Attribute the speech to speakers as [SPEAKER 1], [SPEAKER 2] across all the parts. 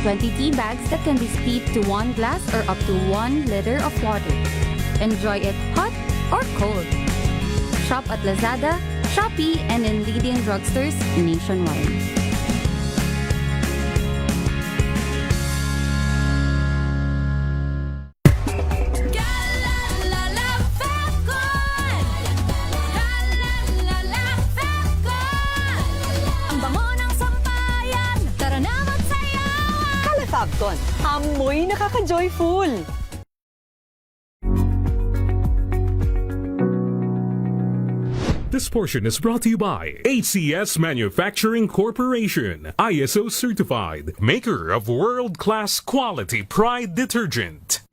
[SPEAKER 1] 20 tea bags that can be steeped to 1 glass or up to 1 liter of water. Enjoy it hot or cold. Shop at Lazada, Shopee, and in leading drugstores nationwide.
[SPEAKER 2] Fabton, amoy nakaka-joyful!
[SPEAKER 3] This portion is brought to you by ACS Manufacturing Corporation, ISO certified, maker of world-class quality Pride detergent.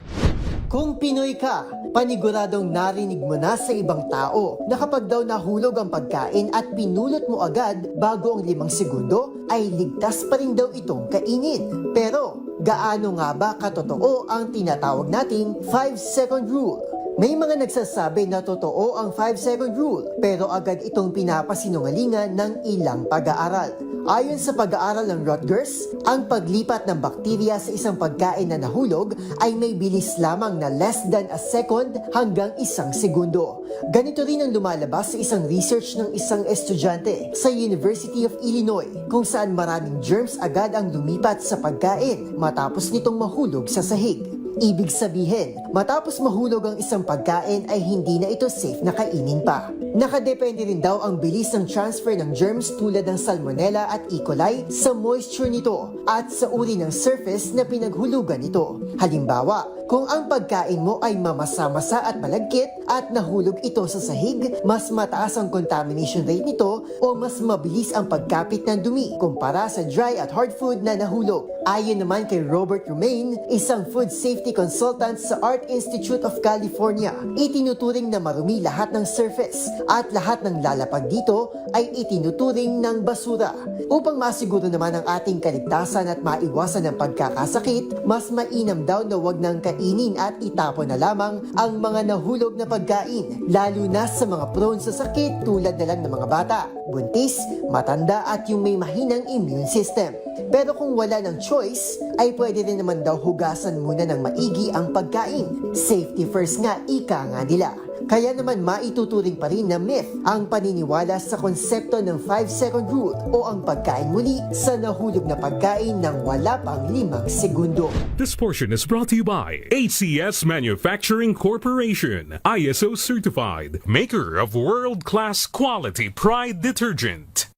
[SPEAKER 4] Kung Pinoy ka, paniguradong narinig mo na sa ibang tao na kapag daw nahulog ang pagkain at pinulot mo agad bago ang 5 segundo, ay ligtas pa rin daw itong kainin. Pero, gaano nga ba katotoo ang tinatawag nating 5-second rule? May mga nagsasabi na totoo ang 5-second rule, pero agad itong pinapasinungalingan ng ilang pag-aaral. Ayon sa pag-aaral ng Rutgers, ang paglipat ng bakterya sa isang pagkain na nahulog ay may bilis lamang na less than a second hanggang 1 segundo. Ganito rin ang lumalabas sa isang research ng isang estudyante sa University of Illinois, kung saan maraming germs agad ang lumipat sa pagkain matapos nitong mahulog sa sahig. Ibig sabihin, matapos mahulog ang isang pagkain ay hindi na ito safe na kainin pa. Nakadepende rin daw ang bilis ng transfer ng germs tulad ng Salmonella at E. coli sa moisture nito at sa uri ng surface na pinaghulugan ito. Halimbawa, kung ang pagkain mo ay mamasa-masa at malagkit at nahulog ito sa sahig, mas mataas ang contamination rate nito o mas mabilis ang pagkapit ng dumi kumpara sa dry at hard food na nahulog. Ayon naman kay Robert Romaine, isang food safety consultant sa Art Institute of California, itinuturing na marumi lahat ng surface at lahat ng lalapag dito ay itinuturing ng basura. Upang masiguro naman ang ating kaligtasan at maiwasan ang pagkakasakit, mas mainam daw na wag nang kainin at itapon na lamang ang mga nahulog na pagkain, lalo na sa mga prone sa sakit tulad na lang ng mga bata, buntis, matanda at yung may mahinang immune system. Pero kung wala ng choice, ay pwede rin naman daw hugasan muna ng maigi ang pagkain. Safety first nga, ika nga nila. Kaya naman maituturing pa rin na myth ang paniniwala sa konsepto ng 5-second rule o ang pagkain muli sa nahulog na pagkain ng wala pang 5 segundo.
[SPEAKER 3] This portion is brought to you by ACS Manufacturing Corporation, ISO certified, maker of world-class quality Pride detergent.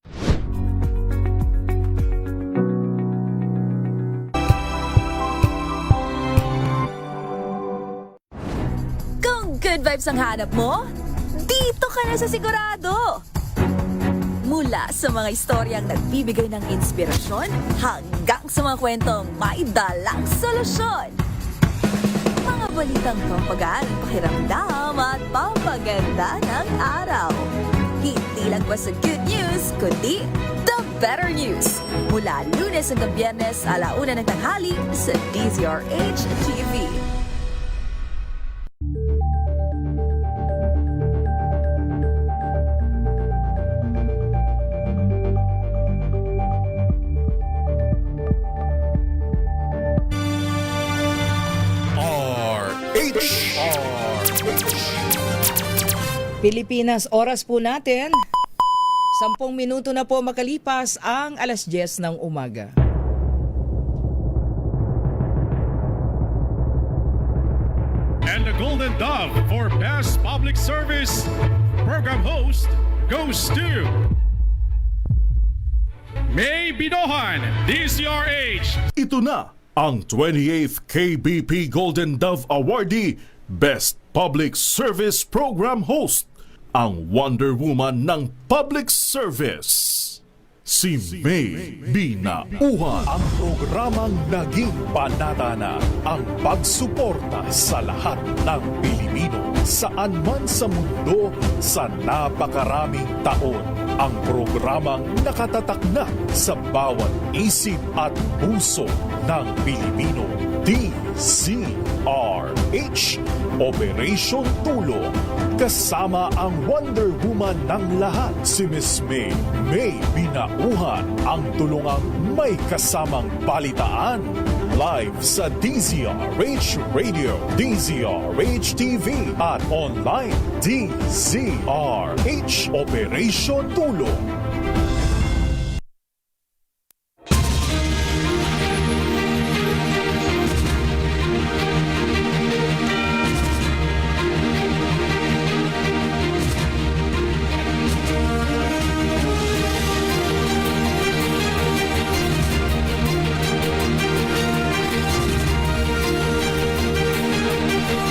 [SPEAKER 5] Good vibes ang hanap mo? Dito ka na sa Sigurado! Mula sa mga istoryang nagbibigay ng inspirasyon hanggang sa mga kwentong may dalang solusyon. Mga balitang pampagaan, pakiramdam at pampaganda ng araw. Hindi lang ba sa good news, kundi the better news. Mula Lunes hanggang Biyernes, 1:00 ng tanghali sa DZRH TV.
[SPEAKER 6] Pilipinas, oras po natin. 10 minuto na po makalipas ang 10:00 ng umaga.
[SPEAKER 7] And the Golden Dove for Best Public Service Program Host goes to May Binohan, DZRH.
[SPEAKER 8] Ito na ang 28th KBP Golden Dove Awardee Best Public Service Program Host, ang Wonder Woman ng Public Service, si May Binauhan.
[SPEAKER 9] Ang programang naging panata na ang pagsuporta sa lahat ng Pilipino saan man sa mundo sa napakaraming taon. Ang programang nakatatak na sa bawat isip at puso ng Pilipino. DZRH Operation Tulong. Kasama ang Wonder Woman ng lahat, si Miss May Binauhan, ang tulungang may kasamang balitaan. Live sa DZRH Radio, DZRH TV at online DZRH Operation Tulong.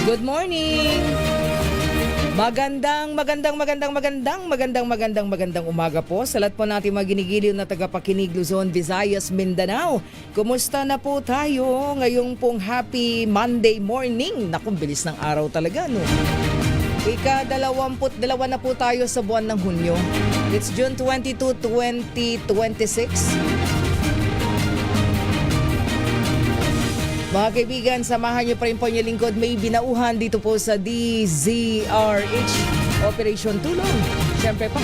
[SPEAKER 6] Good morning! Magandang umaga po sa lahat po natin mga ginigiliw na tagapakinig Luzon, Visayas, Mindanao. Kumusta na po tayo ngayong pong happy Monday morning? Naku, bilis ng araw talaga, no? Ika-22 na po tayo sa buwan ng Hunyo. It's June 22, 2026. Mga kaibigan, samahan niyo pa rin po niyo lingkod May Binauhan dito po sa DZRH Operation Tulong. Siyempre pa,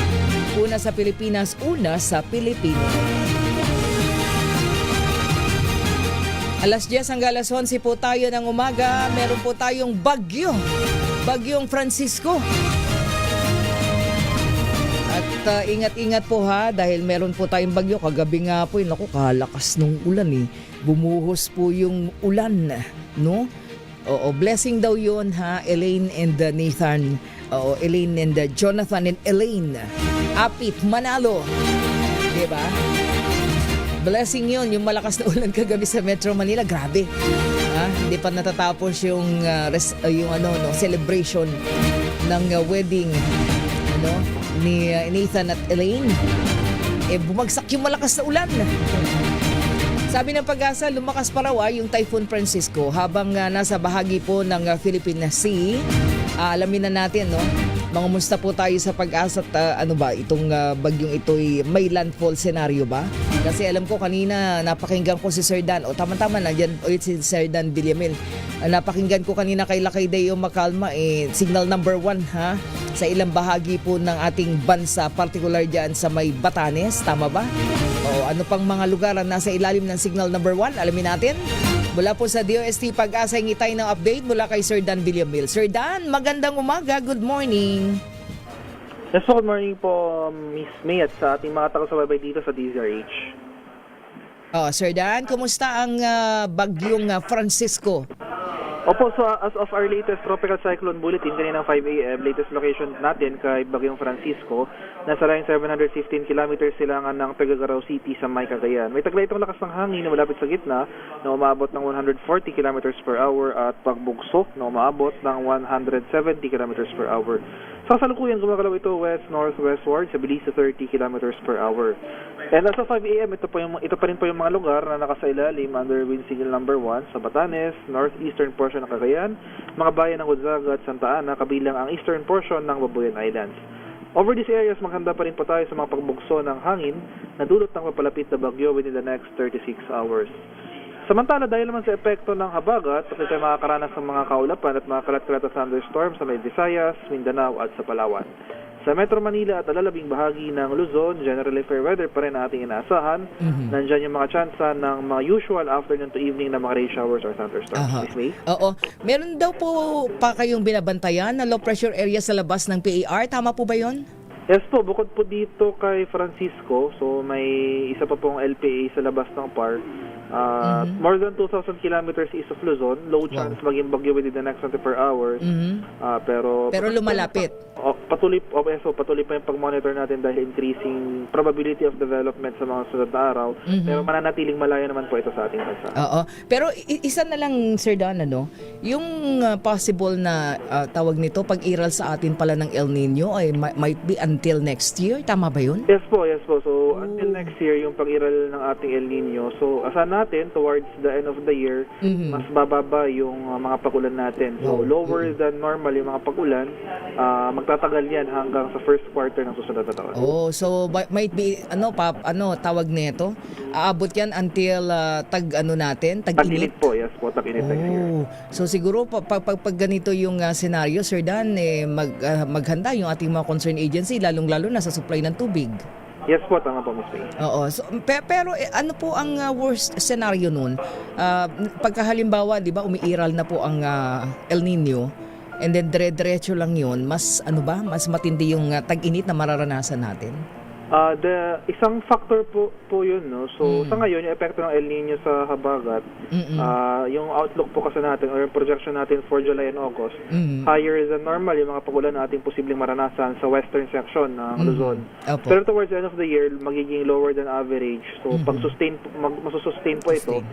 [SPEAKER 6] una sa Pilipinas, una sa Pilipino. Alas 10 hanggang alas 11 po tayo ng umaga. Meron po tayong Bagyong Francisco. At ingat-ingat po ha, dahil meron po tayong bagyo. Kagabi nga po, naku, kalakas nung ulan eh. Bumuhos po yung ulan, no? Oo, blessing daw yun ha, Elaine and Nathan. Oo, Elaine and Jonathan and Elaine. Apit, Manalo. Diba? Blessing yun, yung malakas na ulan kagabi sa Metro Manila. Grabe. Ha? Hindi pa natatapos yung, celebration ng wedding ni Nathan at Elaine. Bumagsak yung malakas na ulan. Sabi ng Pag-asa, lumakas pa raw yung Typhoon Francisco habang nasa bahagi po ng Philippine Sea. Alamin na natin, no? Mangumusta po tayo sa Pag-asa at itong bagyong ito'y may landfall scenario ba? Kasi alam ko kanina napakinggan ko si Sir Dan, tama-tama nandiyan ulit si Sir Dan Villamil. Napakinggan ko kanina kay Lakay Deo Macalma, signal number 1 ha, sa ilang bahagi po ng ating bansa, particular dyan sa may Batanes, tama ba? O ano pang mga lugar ang nasa ilalim ng signal number 1? Alamin natin. Mula po sa DOST Pag-asa, hingi tayo ng update mula kay Sir Dan Villamil. Sir Dan, magandang umaga. Good morning.
[SPEAKER 10] Yes, good morning po, Miss May, at sa ating mga taga-subaybay dito sa DZRH.
[SPEAKER 6] Sir Dan, kumusta ang bagyong Francisco?
[SPEAKER 10] Opo, so as of our latest tropical cyclone bulletin, kaninang 5 a.m., latest location natin kay Bagyong Francisco, nasa line 715 kilometers silangan ng Tagagaraw City sa May, Cagayan. May taglay itong lakas ng hangin na malapit sa gitna na umaabot ng 140 kilometers per hour at pagbugso na umaabot ng 170 kilometers per hour. Sa kasalukuyan, gumagalaw ito west-northwestward sa bilis sa 30 kilometers per hour. And as of 5 a.m., ito pa rin po yung mga lugar na nakasailalim under wind signal number 1 sa Batanes, northeastern portion ng Cagayan, mga bayan ng Gonzaga at Santa Ana, kabilang ang eastern portion ng Babuyan Islands. Over these areas, maghanda pa rin po tayo sa mga pagbugso ng hangin na dulot ng papalapit na bagyo within the next 36 hours. Samantala, dahil naman sa epekto ng habagat, pati tayo makakaranas ng mga kaulapan at mga kalat-kalat na thunderstorms sa may Visayas, Mindanao at sa Palawan. Sa Metro Manila at alalabing bahagi ng Luzon, generally fair weather pa rin ating inaasahan. Nandyan yung mga tsansa ng mga usual afternoon to evening na mga rain showers or thunderstorms. Miss May?
[SPEAKER 6] Oo. Meron daw po pa kayong binabantayan na low pressure area sa labas ng PAR. Tama po ba yon?
[SPEAKER 10] Yes po, bukod po dito kay Francisco, so may isa pa pong LPA sa labas ng PAR. More than 2,000 kilometers east of Luzon, low chance maging bagyo within the next 24 hours. Pero
[SPEAKER 6] lumalapit.
[SPEAKER 10] Patuloy pa yung pag-monitor natin dahil increasing probability of development sa mga sunod na araw. Pero mananatiling malayo naman po ito sa ating bansa.
[SPEAKER 6] Oo. Pero isa na lang, Sir Dan, yung possible na tawag nito, pag-iral sa atin pala ng El Nino ay might be until next year. Tama ba yun?
[SPEAKER 10] Yes po. So, until next year, yung pag-iral ng ating El Nino. So, asan natin, towards the end of the year, mas bababa yung mga pag-ulan natin. So, lower than normal yung mga pag-ulan, magtatagal yan hanggang sa first quarter ng susunod na taon.
[SPEAKER 6] So might be tawag nito, aabot yan until tag-init
[SPEAKER 10] po, yes po, tag-init next year.
[SPEAKER 6] Oh, so siguro pag ganito yung senaryo, Sir Dan, maghanda yung ating mga concerned agency, lalong-lalo na sa supply ng tubig.
[SPEAKER 10] Yes po, tama po, Miss May.
[SPEAKER 6] Oo. So, pero ano po ang worst scenario nun? Pagkahalimbawa, di ba, umiiral na po ang El Nino, and then dire-diretso lang yun, mas matindi yung tag-init na mararanasan natin?
[SPEAKER 10] The isang factor po yun, no. So sa ngayon yung epekto ng El Nino sa habagat, yung outlook po kasi natin or yung projection natin for July and August, higher than normal yung mga pagulan na ating posibleng maranasan sa western section ng Luzon. Pero towards the end of the year, magiging lower than average. So pag masusustain po ito,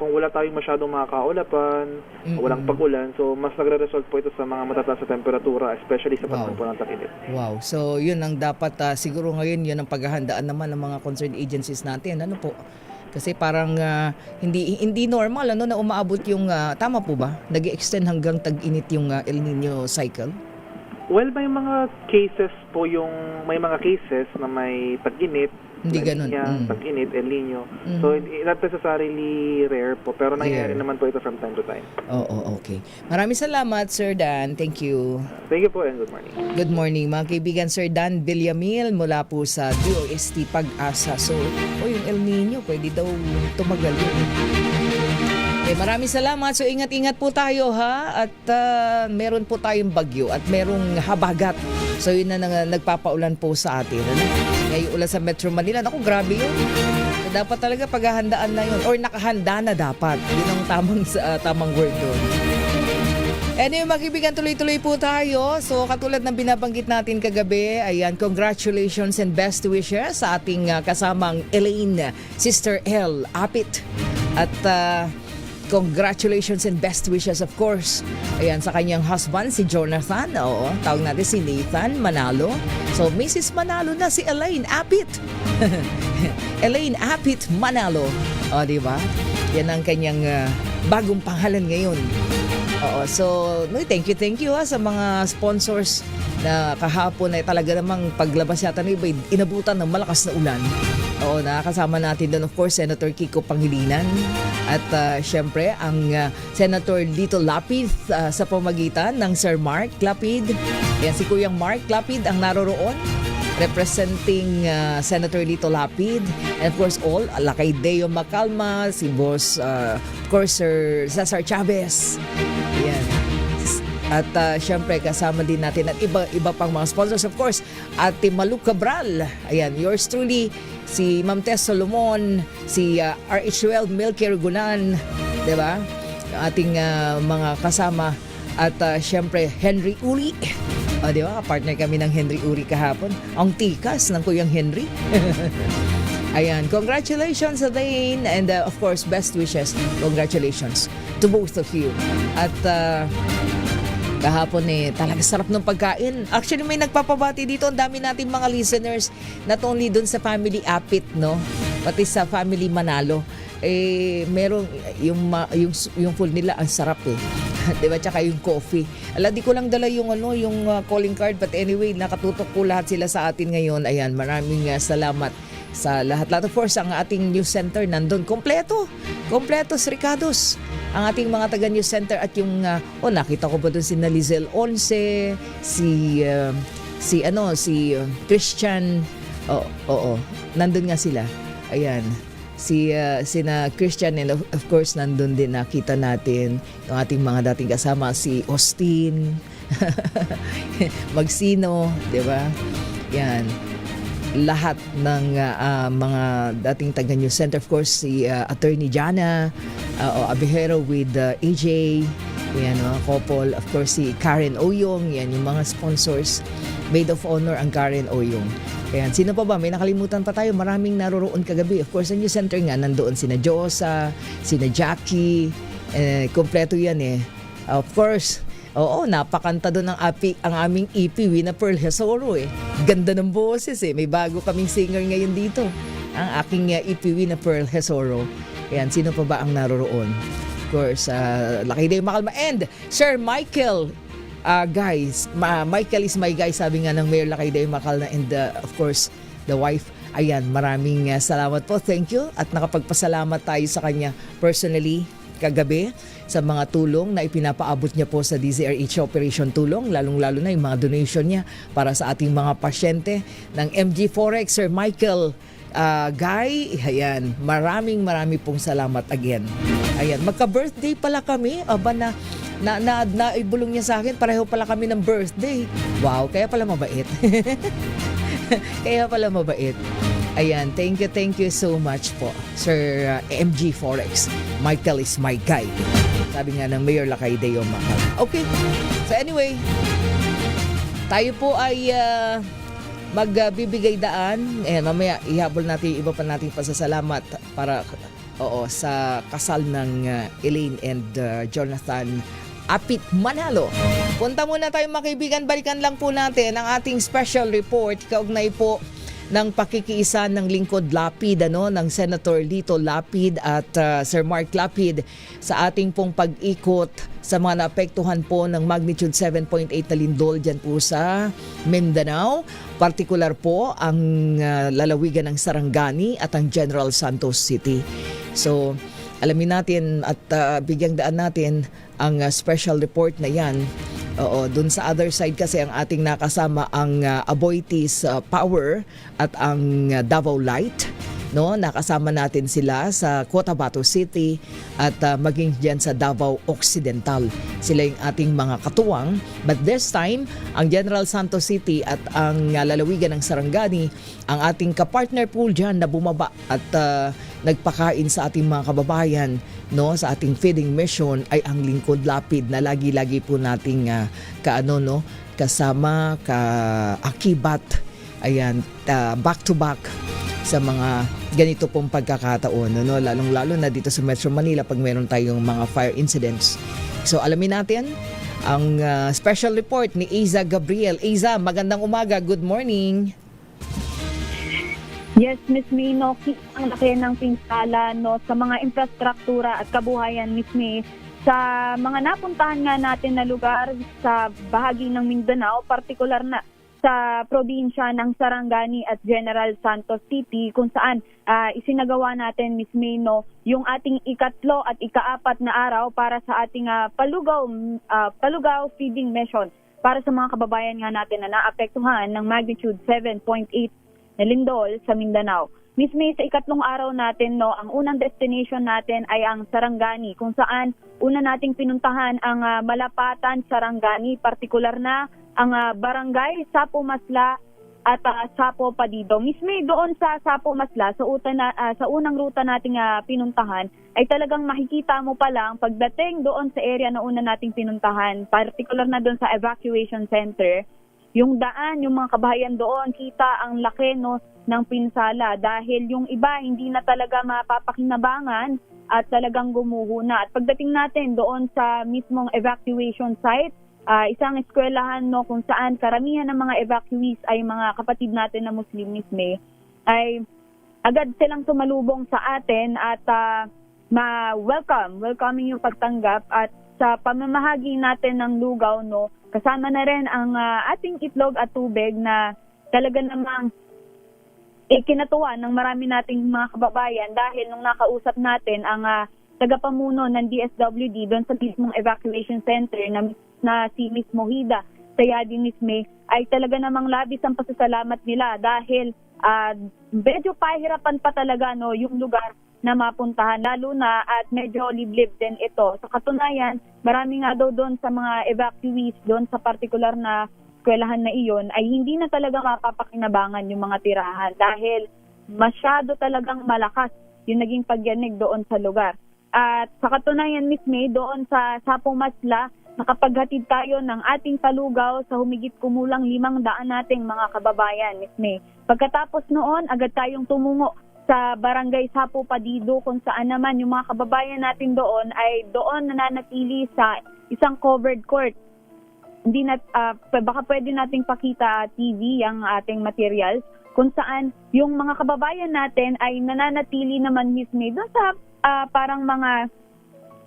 [SPEAKER 10] kung wala tayong masyadong mga kaulapan, walang pagulan, so mas nagre-result po ito sa mga matataas sa temperatura, especially sa panahon po ng tag-init.
[SPEAKER 6] Wow. So yun ang dapat siguro ngayon yun ang paghahandaan naman ng mga concerned agencies natin. Ano po? Kasi parang hindi normal na umaabot yung tama po ba? Nag-extend hanggang tag-init yung El Nino cycle?
[SPEAKER 10] Well, may mga cases na may tag-init,
[SPEAKER 6] hindi ganun.
[SPEAKER 10] Tag-init, El Nino. So, not necessarily rare po, pero nangyayari naman po ito from time to time.
[SPEAKER 6] Okay. Maraming salamat, Sir Dan. Thank you.
[SPEAKER 10] Thank you po and good morning.
[SPEAKER 6] Good morning, mga kaibigan. Sir Dan Villamil mula po sa DOST Pag-asa. So, yung El Nino, pwede daw tumagal yun. Maraming salamat. So, ingat-ingat po tayo, ha? At meron po tayong bagyo at merong habagat. So, yun na nagpapaulan po sa atin. Ngayon ulan sa Metro Manila. Naku, grabe yun. So, dapat talaga paghahandaan na yun. Or nakahanda na dapat. Yun ang tamang word doon. Anyway, mga kaibigan, tuloy-tuloy po tayo. So, katulad ng binabanggit natin kagabi, ayan, congratulations and best wishes sa ating kasamang Elaine, Sister L. Apit. At congratulations and best wishes, of course, ayan, sa kanyang husband, si Jonathan. Oo, tawag natin si Nathan Manalo. So, Mrs. Manalo na si Elaine Apit. Elaine Apit Manalo. O, diba? Yan ang kanyang bagong pangalan ngayon. Oo, so, thank you sa mga sponsors na kahapon ay talaga namang paglabas yata ng iba, inabutan ng malakas na ulan. Oo, nakakasama natin doon, of course, Senator Kiko Pangilinan at syempre ang Senator Lito Lapid sa pamagitan ng Sir Mark Lapid. Yan, si Kuyang Mark Lapid ang naroroon representing Senator Lito Lapid, and of course all Lakay Deo Macalma, si Boss of course Sir Cesar Chavez. Yan. At syempre kasama din natin at iba pang mga sponsors, of course, Ate Malu Cabral, ayan, yours truly, si Ma'am Tess Solomon, si RHL Milky Regulan, diba? Ating mga kasama at syempre Henry Uri. Diba? Partner kami ng Henry Uri kahapon. Ang tikas ng Kuyang Henry. Ayan, congratulations Elaine, and of course best wishes. Congratulations to both of you. At kahapon talaga sarap ng pagkain. Actually, may nagpapabati dito. Ang dami natin mga listeners. Not only dun sa family Apit, no? Pati sa family Manalo. Merong yung food nila ang sarap diba? Tsaka yung coffee. Di ko lang dala yung calling card, but anyway, nakatutok po lahat sila sa atin ngayon. Ayan, maraming salamat sa lahat. Of course, ang ating news center nandun. Kompleto Ricados. Ang ating mga taga news center at yung nakita ko pa doon si Nalizel Once, si Christian. Nandun nga sila. Ayan. Sina Christian, and of course nandun din nakita natin yung ating mga dating kasama, si Austin Magsino, di ba? Yan, lahat ng mga dating taga news center, of course si Attorney Jana Abihero with AJ, yan, couple, of course si Karen Oyong, yan yung mga sponsors, maid of honor ang Karen Oyong. Ayan, sino pa ba? May nakalimutan pa tayo. Maraming naroroon kagabi. Of course, sa news center nga, nandoon sina Josa, sina Jackie. Kompleto yan Of course, napakanta doon ang aming EP, Wina Pearl Hesoro Ganda ng boses May bago kaming singer ngayon dito. Ang aking EP, Wina Pearl Hesoro. Ayan, sino pa ba ang naroroon? Of course, Lakay Deo Macalma and Sir Michael. Guys, Michael is my guy, sabi nga ng Mayor Lakay Deo Macalna, and of course the wife. Ayan, maraming salamat po, thank you, at nakapagpasalamat tayo sa kanya personally kagabi sa mga tulong na ipinapaabot niya po sa DZRH Operation Tulong, lalong-lalo na yung mga donation niya para sa ating mga pasyente ng MG Forex. Sir Michael Guy, ayan, marami pong salamat again. Ayan, magka-birthday pala kami. Aba naibulong niya sa akin, pareho pala kami ng birthday. Wow, kaya pala mabait. Kaya pala mabait. Ayan, thank you so much po, Sir MG Forex. Michael is my guide. Sabi nga ng Mayor Lakay Deo Macal. Okay, so anyway, tayo po ay magbibigay daan. Mamaya ihabol natin iba pa nating pasasalamat para sa kasal ng Elaine and Jonathan Apit Manalo. Punta muna tayo mga kaibigan, balikan lang po natin ang ating special report kaugnay po ng pakikiisa ng lingkod Lapid ng Senator Lito Lapid at Sir Mark Lapid sa ating pong pag-ikot sa mga naapektuhan po ng magnitude 7.8 na lindol dyan po sa Mindanao. Partikular po ang lalawigan ng Sarangani at ang General Santos City. So, alamin natin at bigyang daan natin ang special report na yan. Dun sa other side kasi ang ating nakasama ang Aboitiz Power at ang Davao Light. Nakasama natin sila sa Cotabato City at maging dyan sa Davao Occidental. Sila yung ating mga katuwang. But this time, ang General Santos City at ang lalawigan ng Sarangani, ang ating kapartner pool dyan na bumaba at nagpakain sa ating mga kababayan sa ating feeding mission ay ang Lingkod Lapid na lagi-lagi po nating kasama, ka-akibat, ayan, back to back sa mga ganito pong pagkakataon, lalong-lalo na dito sa Metro Manila pag meron tayong mga fire incidents. So alamin natin ang special report ni Iza Gabriel. Iza, magandang umaga, good morning.
[SPEAKER 11] Yes, Miss May, ang laki ng pinsala sa mga infrastruktura at kabuhayan, Miss May, sa mga napuntahan nga natin na lugar sa bahagi ng Mindanao, partikular na sa probinsya ng Sarangani at General Santos City, kung saan isinagawa natin, Miss May, yung ating ikatlo at ikaapat na araw para sa ating palugaw feeding mission para sa mga kababayan nga natin na naapektuhan ng magnitude 7.8 na lindol sa Mindanao. Miss May, sa ikatlong araw natin, ang unang destination natin ay ang Sarangani, kung saan una nating pinuntahan ang Malapatan, Sarangani, partikular na ang barangay Sapo Masla at Sapo Padido. Miss May, doon sa Sapo Masla, sa unang ruta nating pinuntahan, ay talagang makikita mo pa lang pagdating doon sa area na una nating pinuntahan, partikular na doon sa evacuation center, yung daan, yung mga kabahayan doon, kita ang laki ng pinsala dahil yung iba hindi na talaga mapapakinabangan at talagang gumuho na. At pagdating natin doon sa mismong evacuation site, isang eskwelahan kung saan karamihan ng mga evacuees ay mga kapatid natin na Muslim, Miss May, ay agad silang tumalubong sa atin at welcoming yung pagtanggap at sa pamamahagi natin ng lugaw, kasama na rin ang ating itlog at tubig na talaga namang ikinatuwa ng marami nating mga kababayan dahil nung nakausap natin ang tagapamuno ng DSWD doon sa mismong evacuation center na si Miss Mohida Sayadi, Miss May, ay talaga namang labis ang pasasalamat nila dahil medyo pahirapan pa talaga yung lugar na mapuntahan, lalo na at medyo liblib din ito. Sa katunayan, marami nga daw doon sa mga evacuees doon sa partikular na eskwelahan na iyon ay hindi na talaga mapapakinabangan yung mga tirahan dahil masyado talagang malakas yung naging pagyanig doon sa lugar. At sa katunayan, Miss May, doon sa Sapo Masla, nakapaghatid tayo ng ating palugaw sa humigit kumulang 500 nating mga kababayan, Miss May. Pagkatapos noon, agad tayong tumungo sa barangay Sapo Padido kung saan naman yung mga kababayan natin doon ay doon nananatili sa isang covered court. Hindi na baka pwede nating pakita TV ang ating materials kung saan yung mga kababayan natin ay nananatili naman, Miss May, doon sa parang mga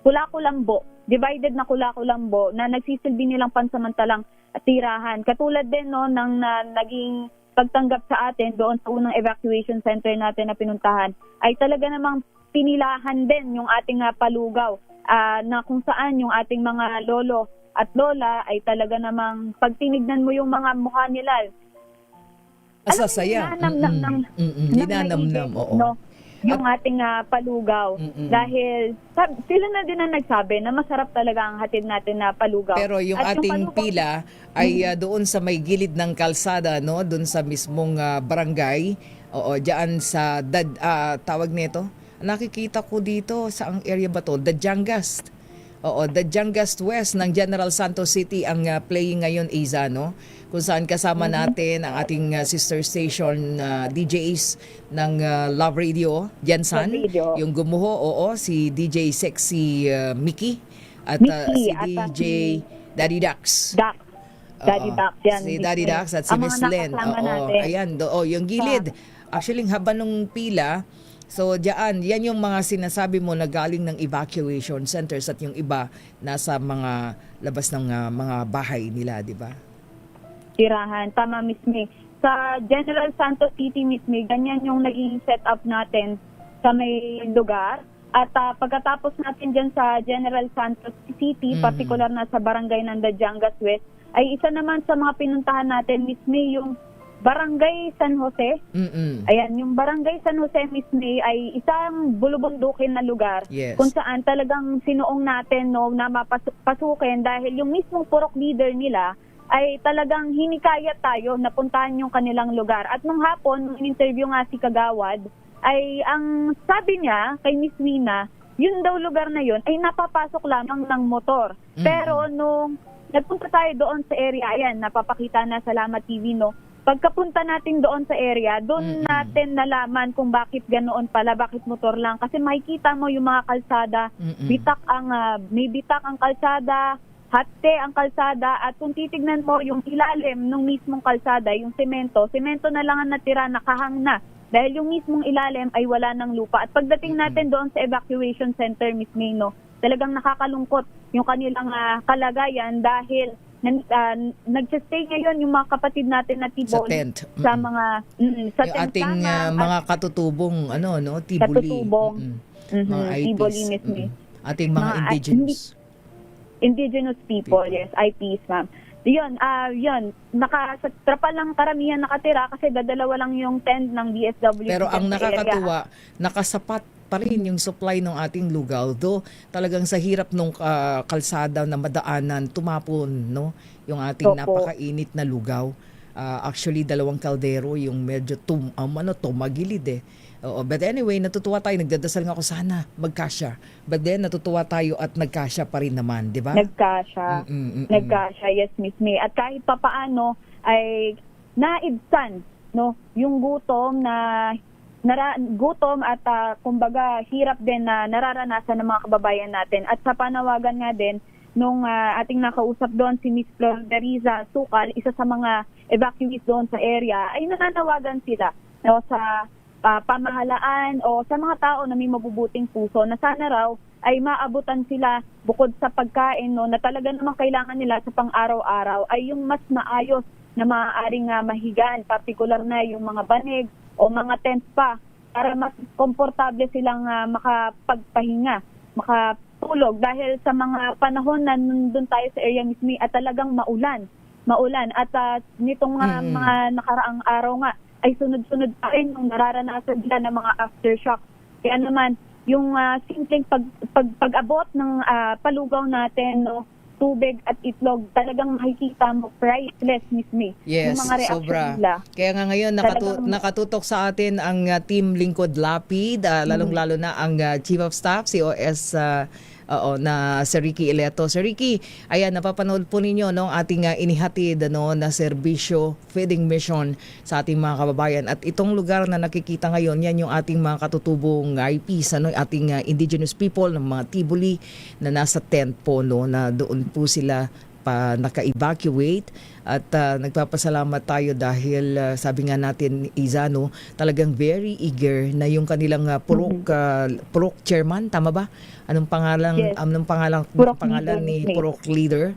[SPEAKER 11] kulakulambo, divided na kulakulambo na nagsisilbi nilang pansamantalang tirahan. Katulad din ng naging pagtanggap sa atin doon sa unang evacuation center natin na pinuntahan ay talaga namang pinilahan din yung ating palugaw na kung saan yung ating mga lolo at lola ay talaga namang pag tinignan mo yung mga mukha nila,
[SPEAKER 6] Asasaya. Ninanamnam, oo.
[SPEAKER 11] no? Yung ating palugaw. Dahil sila na din ang nagsabi na masarap talaga ang hatid natin na palugaw.
[SPEAKER 6] Pero yung
[SPEAKER 11] At
[SPEAKER 6] ating
[SPEAKER 11] palugaw-
[SPEAKER 6] pila ay doon sa may gilid ng kalsada, no? Doon sa mismong barangay. Oo, diyan sa tawag nito. Nakikita ko dito sa ang area ba to? Dajangas. Oo, Dajangas West ng General Santos City ang playing ngayon, Iza, no? Kung saan kasama natin ang ating sister station DJs ng Love Radio, Jensan,
[SPEAKER 11] Love Radio.
[SPEAKER 6] yung gumuho, oo, si DJ Sexy Mickey at
[SPEAKER 11] Mickey,
[SPEAKER 6] si
[SPEAKER 11] at
[SPEAKER 6] DJ Daddy Dax.
[SPEAKER 11] Dax. Daddy
[SPEAKER 6] Oo,
[SPEAKER 11] Dax yan.
[SPEAKER 6] si Daddy Dax at si
[SPEAKER 11] Ang
[SPEAKER 6] Miss
[SPEAKER 11] mga
[SPEAKER 6] Len.
[SPEAKER 11] nakasama
[SPEAKER 6] Oo,
[SPEAKER 11] natin.
[SPEAKER 6] ayan, yung gilid. Actually, ang haba nung pila. So, yan yung mga sinasabi mo na galing ng evacuation centers at yung iba nasa mga labas ng mga bahay nila, di ba?
[SPEAKER 11] Tirahan. Tama, Miss May. Sa General Santos City, Miss May, ganyan yung naging setup natin sa may lugar. At pagkatapos natin dyan sa General Santos City, particular na sa barangay ng Dajangas West, ay isa naman sa mga pinuntahan natin, Miss May, yung Barangay San Jose. Ayan, yung Barangay San Jose, Miss May, ay isang bulubundukin na lugar.
[SPEAKER 6] Yes.
[SPEAKER 11] Kung saan talagang sinuong natin na mapasukin dahil yung mismong purok leader nila ay talagang hinikayat tayo na puntahan yung kanilang lugar. At nung hapon, nung in-interview nga si Kagawad, ay ang sabi niya kay Miss Wina, yun daw lugar na yun ay napapasok lamang ng motor. Pero nung nagpunta tayo doon sa area, ayan, napapakita na Salamat TV, no? Pagkapunta natin doon sa area, doon natin nalaman kung bakit ganoon pala, bakit motor lang. Kasi makikita mo yung mga kalsada, may bitak ang kalsada, hati ang kalsada, at kung titignan mo yung ilalim ng mismong kalsada, yung semento na lang ang natira, nakahang na. Dahil yung mismong ilalim ay wala ng lupa. At pagdating natin doon sa evacuation center, Miss Mino, talagang nakakalungkot yung kanilang kalagayan dahil nag-stay ngayon yung mga kapatid natin na tibol
[SPEAKER 6] Sa tent.
[SPEAKER 11] sa mga sa
[SPEAKER 6] Yung
[SPEAKER 11] tent
[SPEAKER 6] ating
[SPEAKER 11] lamang,
[SPEAKER 6] mga katutubong tibuli.
[SPEAKER 11] katutubong
[SPEAKER 6] Mga
[SPEAKER 11] tiboli,
[SPEAKER 6] IPs.
[SPEAKER 11] Miss May.
[SPEAKER 6] Ating mga
[SPEAKER 11] Mga
[SPEAKER 6] indigenous.
[SPEAKER 11] Indigenous people, yes, IPs, ma'am. Yun, sa trapal lang karamihan nakatira kasi dadalawa lang yung tent ng DSWD.
[SPEAKER 6] Pero ang
[SPEAKER 11] sa area.
[SPEAKER 6] nakakatuwa, nakasapat pa rin yung supply ng ating lugaw. Though talagang sa hirap nung kalsada na madaanan, tumapon, no? Yung ating
[SPEAKER 11] Opo.
[SPEAKER 6] napakainit na lugaw. Actually, 2 kaldero yung medyo tumagilid eh. Oo, but anyway, natutuwa tayo. Nagdadasal nga ako sana magkasya. But then, natutuwa tayo at nagkasya pa rin naman, di ba?
[SPEAKER 11] Nagkasya. Nagkasya, yes, Miss May. At kahit papaano ay naibsan, no, yung gutom at kumbaga hirap din na nararanasan ng mga kababayan natin. At sa panawagan nga din nung ating nakausap doon si Miss Florderiza Sukal, isa sa mga evacuees doon sa area, ay nananawagan sila, no, sa pamahalaan o sa mga tao na may mabubuting puso na sana raw ay maabutan sila bukod sa pagkain, no, na talaga namang kailangan nila sa pang-araw-araw ay yung mas maayos na maaaring mahigan, particular na yung mga banig o mga tent pa para mas komportable silang makapagpahinga, makatulog dahil sa mga panahon na nandun tayo sa area mismo at talagang maulan at nitong mga nakaraang araw nga ay sunod-sunod pa rin yung nararanasan nila ng mga aftershock. Kaya naman, yung simpleng pag-abot ng palugaw natin, no, tubig at itlog, talagang makikita mo priceless, Miss May.
[SPEAKER 6] Yes,
[SPEAKER 11] yung mga reaction
[SPEAKER 6] sobra.
[SPEAKER 11] nila.
[SPEAKER 6] Kaya nga ngayon nakatutok sa atin ang Team Lingkod Lapid, lalong-lalo na ang Chief of Staff, COS na si Ricky Ileto. Sir Ricky, ayan, napapanood po ninyo no, ating inihatid na serbisyo, feeding mission sa ating mga kababayan. At itong lugar na nakikita ngayon, yan yung ating mga katutubong IPs, ating indigenous people, ng mga tibuli na nasa tent po, no, na doon po sila naka-evacuate at nagpapasalamat tayo dahil sabi nga natin, Izano, talagang very eager na yung kanilang purok chairman, tama ba? Anong pangalan
[SPEAKER 11] Yes.
[SPEAKER 6] ni
[SPEAKER 11] Leader.
[SPEAKER 6] purok leader?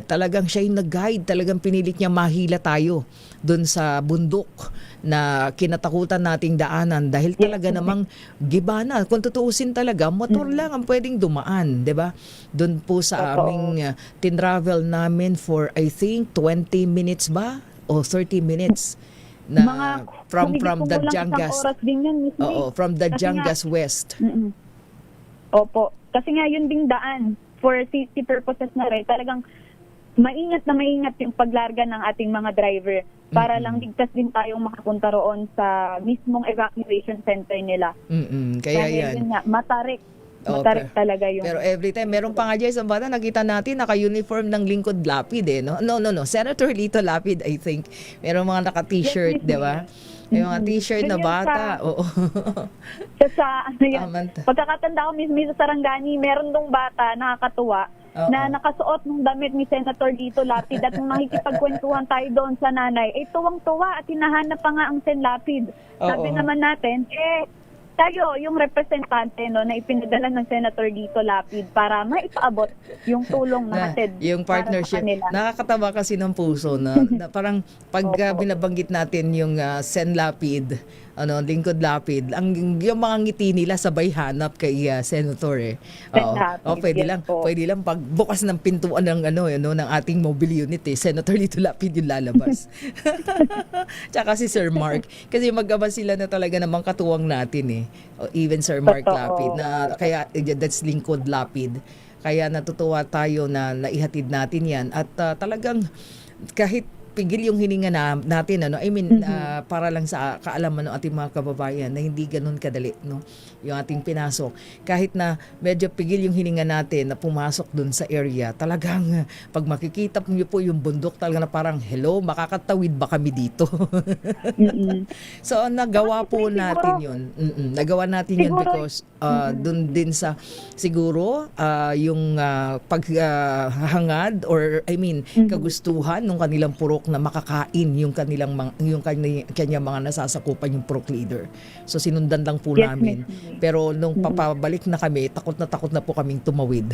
[SPEAKER 6] talagang siya yung nag-guide, talagang pinilit niya mahila tayo doon sa bundok na kinatakutan nating daanan dahil talaga namang gibana. Kung tutuusin talaga, motor lang ang pwedeng dumaan, 'di ba? Doon po sa aming tinravel namin for I think 20 minutes ba o 30 minutes na from Dajangas. From Dajangas West.
[SPEAKER 11] Opo. Kasi nga yun ding daan for safety purposes na rin. Talagang maingat yung paglarga ng ating mga driver para lang ligtas din tayong makapunta roon sa mismong evacuation center nila.
[SPEAKER 6] Kaya yan.
[SPEAKER 11] Yun nga, matarik talaga yung...
[SPEAKER 6] Pero every time, meron pa nga dyan sa bata, nakita natin, naka-uniform ng lingkod Lapid No, Senator Lito Lapid, I think. Meron mga naka-t-shirt, di ba? May mga t-shirt na bata. Oo.
[SPEAKER 11] Pagkakatanda ko mismo sa Sarangani, meron dong bata, nakakatuwa, na nakasuot ng damit ni Senator Lito Lapid at nung makikipagkwentuhan tayo doon sa nanay, tuwang-tuwa at hinahanap pa nga ang Sen Lapid. Sabi naman natin, tayo yung representante na ipinadala ng Senator Lito Lapid para maipaabot yung tulong natin.
[SPEAKER 6] Yung partnership. Nakakatawa kasi ng puso na parang pag binabanggit natin yung Sen Lapid, lingkod Lapid, yung mga ngiti nila sabay hanap kay Senator pwede lang pag bukas ng pintuan ng ng ating mobile unit Senator Lito Lapid yung lalabas. Tsaka si Sir Mark kasi mag-aba sila na talaga namang katuwang natin even Sir Mark Lapid na kaya that's lingkod Lapid. Kaya natutuwa tayo na naihatid natin yan at talagang kahit pigil yung hininga natin para lang sa kaalaman ng ating mga kababayan na hindi ganoon kadali yung ating pinasok. Kahit na medyo pigil yung hininga natin na pumasok dun sa area, talagang pag makikita niyo po yung bundok, talaga na parang hello, makakatawid ba kami dito? So nagawa po natin yun. Nagawa natin yun because dun din sa siguro yung paghahangad or kagustuhan ng kanilang purok na makakain yung kanyang mga nasasakupan yung purok leader. So sinundan lang po namin. Pero nung papabalik na kami, takot na po kaming tumawid.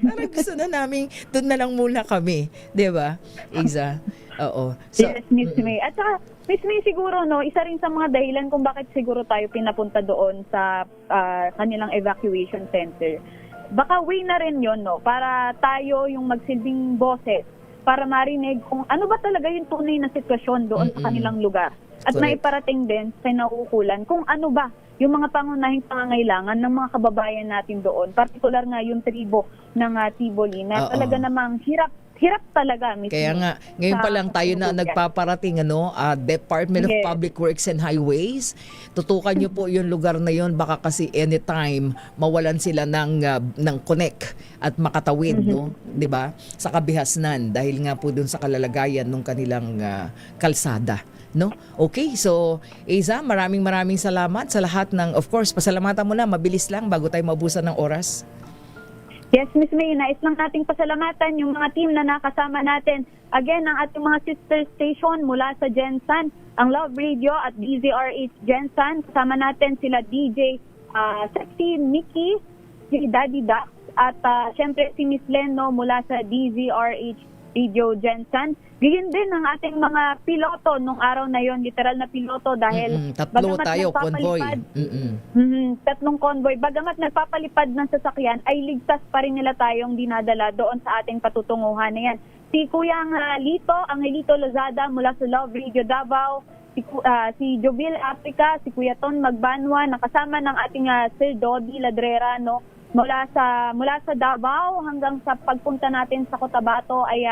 [SPEAKER 6] Parang gusto na namin, doon na lang muna kami. 'Di ba? Iza. Oo. So,
[SPEAKER 11] yes, Miss May. At saka, Miss May siguro, isa rin sa mga dahilan kung bakit siguro tayo pinapunta doon sa kanilang evacuation center. Baka way na rin yun, para tayo yung magsilbing boses para marinig kung ano ba talaga yung tunay na sitwasyon doon sa kanilang lugar. At maiparating din sa nauukulan kung ano ba yung mga pangunahing pangangailangan ng mga kababayan natin doon. Partikular nga yung tribo ng Tiboli na talaga namang hirap talaga.
[SPEAKER 6] Kaya nga, ngayon pa lang tayo na nagpaparating Department of Public Works and Highways. Tutukan nyo po yung lugar na yon, baka kasi anytime mawalan sila ng connect at makatawid, 'di ba? Sa kabihasnan dahil nga po dun sa kalalagayan ng kanilang kalsada. Okay, so Iza, maraming salamat sa lahat ng, of course, pasalamatan mo na, mabilis lang bago tayo maubusan ng oras.
[SPEAKER 11] Yes, Miss May, nais lang nating pasalamatan yung mga team na nakasama natin. Again, ang ating mga sister station mula sa Gensan, ang Love Radio at DZRH Gensan. Kasama natin sila DJ Sexy Nikki, si Daddy Dax, at syempre si Miss Leno mula sa DZRH Radio Gensan. Gayon din ang ating mga piloto nung araw na yon, literal na piloto dahil
[SPEAKER 6] tatlo tayo, convoy.
[SPEAKER 11] Tatlong convoy. Bagamat nagpapalipad ng sasakyan, ay ligtas pa rin nila tayong dinadala doon sa ating patutunguhan na yan. Si Kuyang Lito, Angelito Lozada mula sa Love Radio Davao, si Jobil Africa, si Kuya Ton Magbanwa, nakasama ng ating Sir Dodi Ladrera, mula sa Davao hanggang sa pagpunta natin sa Cotabato ay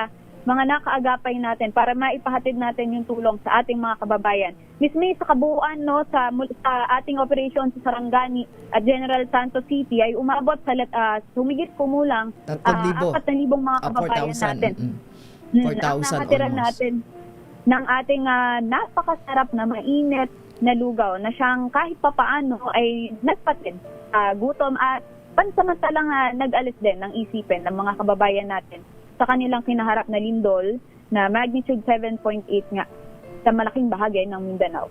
[SPEAKER 11] mga nakaagapay natin para maipahatid natin yung tulong sa ating mga kababayan. Miss May, sa kabuuan sa ating operation sa Sarangani at General Santos City ay umabot sa humigit kumulang 4,000 mga kababayan natin.
[SPEAKER 6] 4,000
[SPEAKER 11] nakatiran natin ng ating napakasarap na mainit na lugaw na siyang kahit papaano ay nagpatid gutom at pansamantalang nag-alis din ng isipin ng mga kababayan natin sa kanilang kinaharap na lindol na magnitude 7.8 nga sa malaking bahagi ng Mindanao.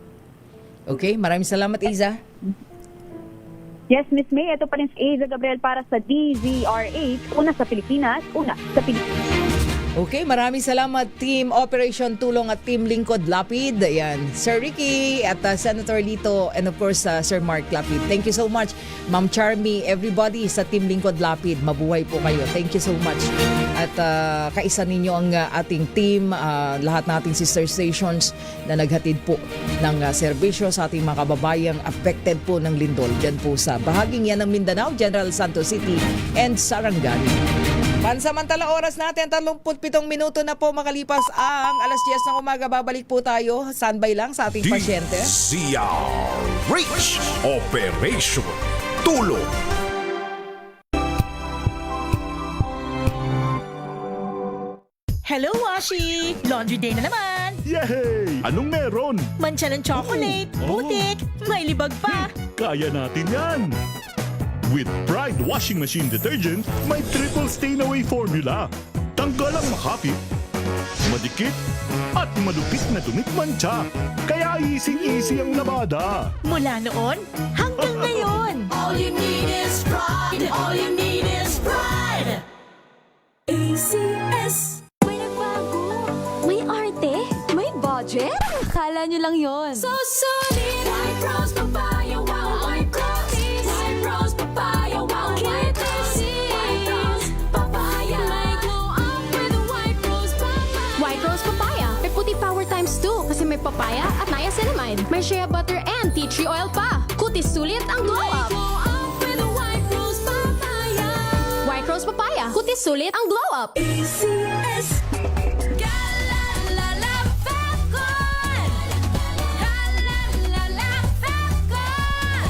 [SPEAKER 6] Okay, maraming salamat, Iza.
[SPEAKER 11] Yes, Miss May, ito pa rin si Aza Gabriel para sa DZRH. Una sa Pilipinas, una sa Pilipinas.
[SPEAKER 6] Okay, maraming salamat Team Operation Tulong at Team Lingkod Lapid. Ayan, Sir Ricky at Senator Lito and of course Sir Mark Lapid. Thank you so much. Ma'am Charmy, everybody sa Team Lingkod Lapid, mabuhay po kayo. Thank you so much. At kaisa ninyo ang ating team, lahat nating sister stations na naghatid po ng serbisyo sa ating mga kababayang affected po ng lindol dyan po sa bahaging yan ng Mindanao, General Santos City and Sarangani. Pansamantala oras natin, 37 minuto na po makalipas ang alas 10 ng umaga. Babalik po tayo, standby lang sa ating pasyente.
[SPEAKER 9] DZRH Operation Tulong.
[SPEAKER 12] Hello, Washi! Laundry day na naman!
[SPEAKER 8] Yay! Anong meron?
[SPEAKER 12] Mancha ng chocolate, putik, may libag pa!
[SPEAKER 8] Kaya natin yan! With Pride Washing Machine Detergent, may triple stain-away formula. Tanggal ang makapit, madikit, at malupit na dumit mancha. Kaya easy-easy ang labada.
[SPEAKER 12] Mula noon hanggang ngayon! All you need is pride! All you need is pride! ACS.
[SPEAKER 1] May nagbago, may arte, may budget. Akala nyo lang yon.
[SPEAKER 12] So solid! White Rose Papaya, wow! White Rose! White Rose Papaya, wow! White Rose! White Rose Papaya! May glow up with White Rose Papaya!
[SPEAKER 1] White Rose Papaya. May puti power times 2 kasi may papaya at niacinamide. May shea butter and tea tree oil pa. Kutis sulit ang glow up.
[SPEAKER 12] Glow up with White Rose Papaya!
[SPEAKER 1] White Rose Papaya. Kutis sulit ang glow up.
[SPEAKER 12] ACS. Galalala Falcon! Galalala Falcon!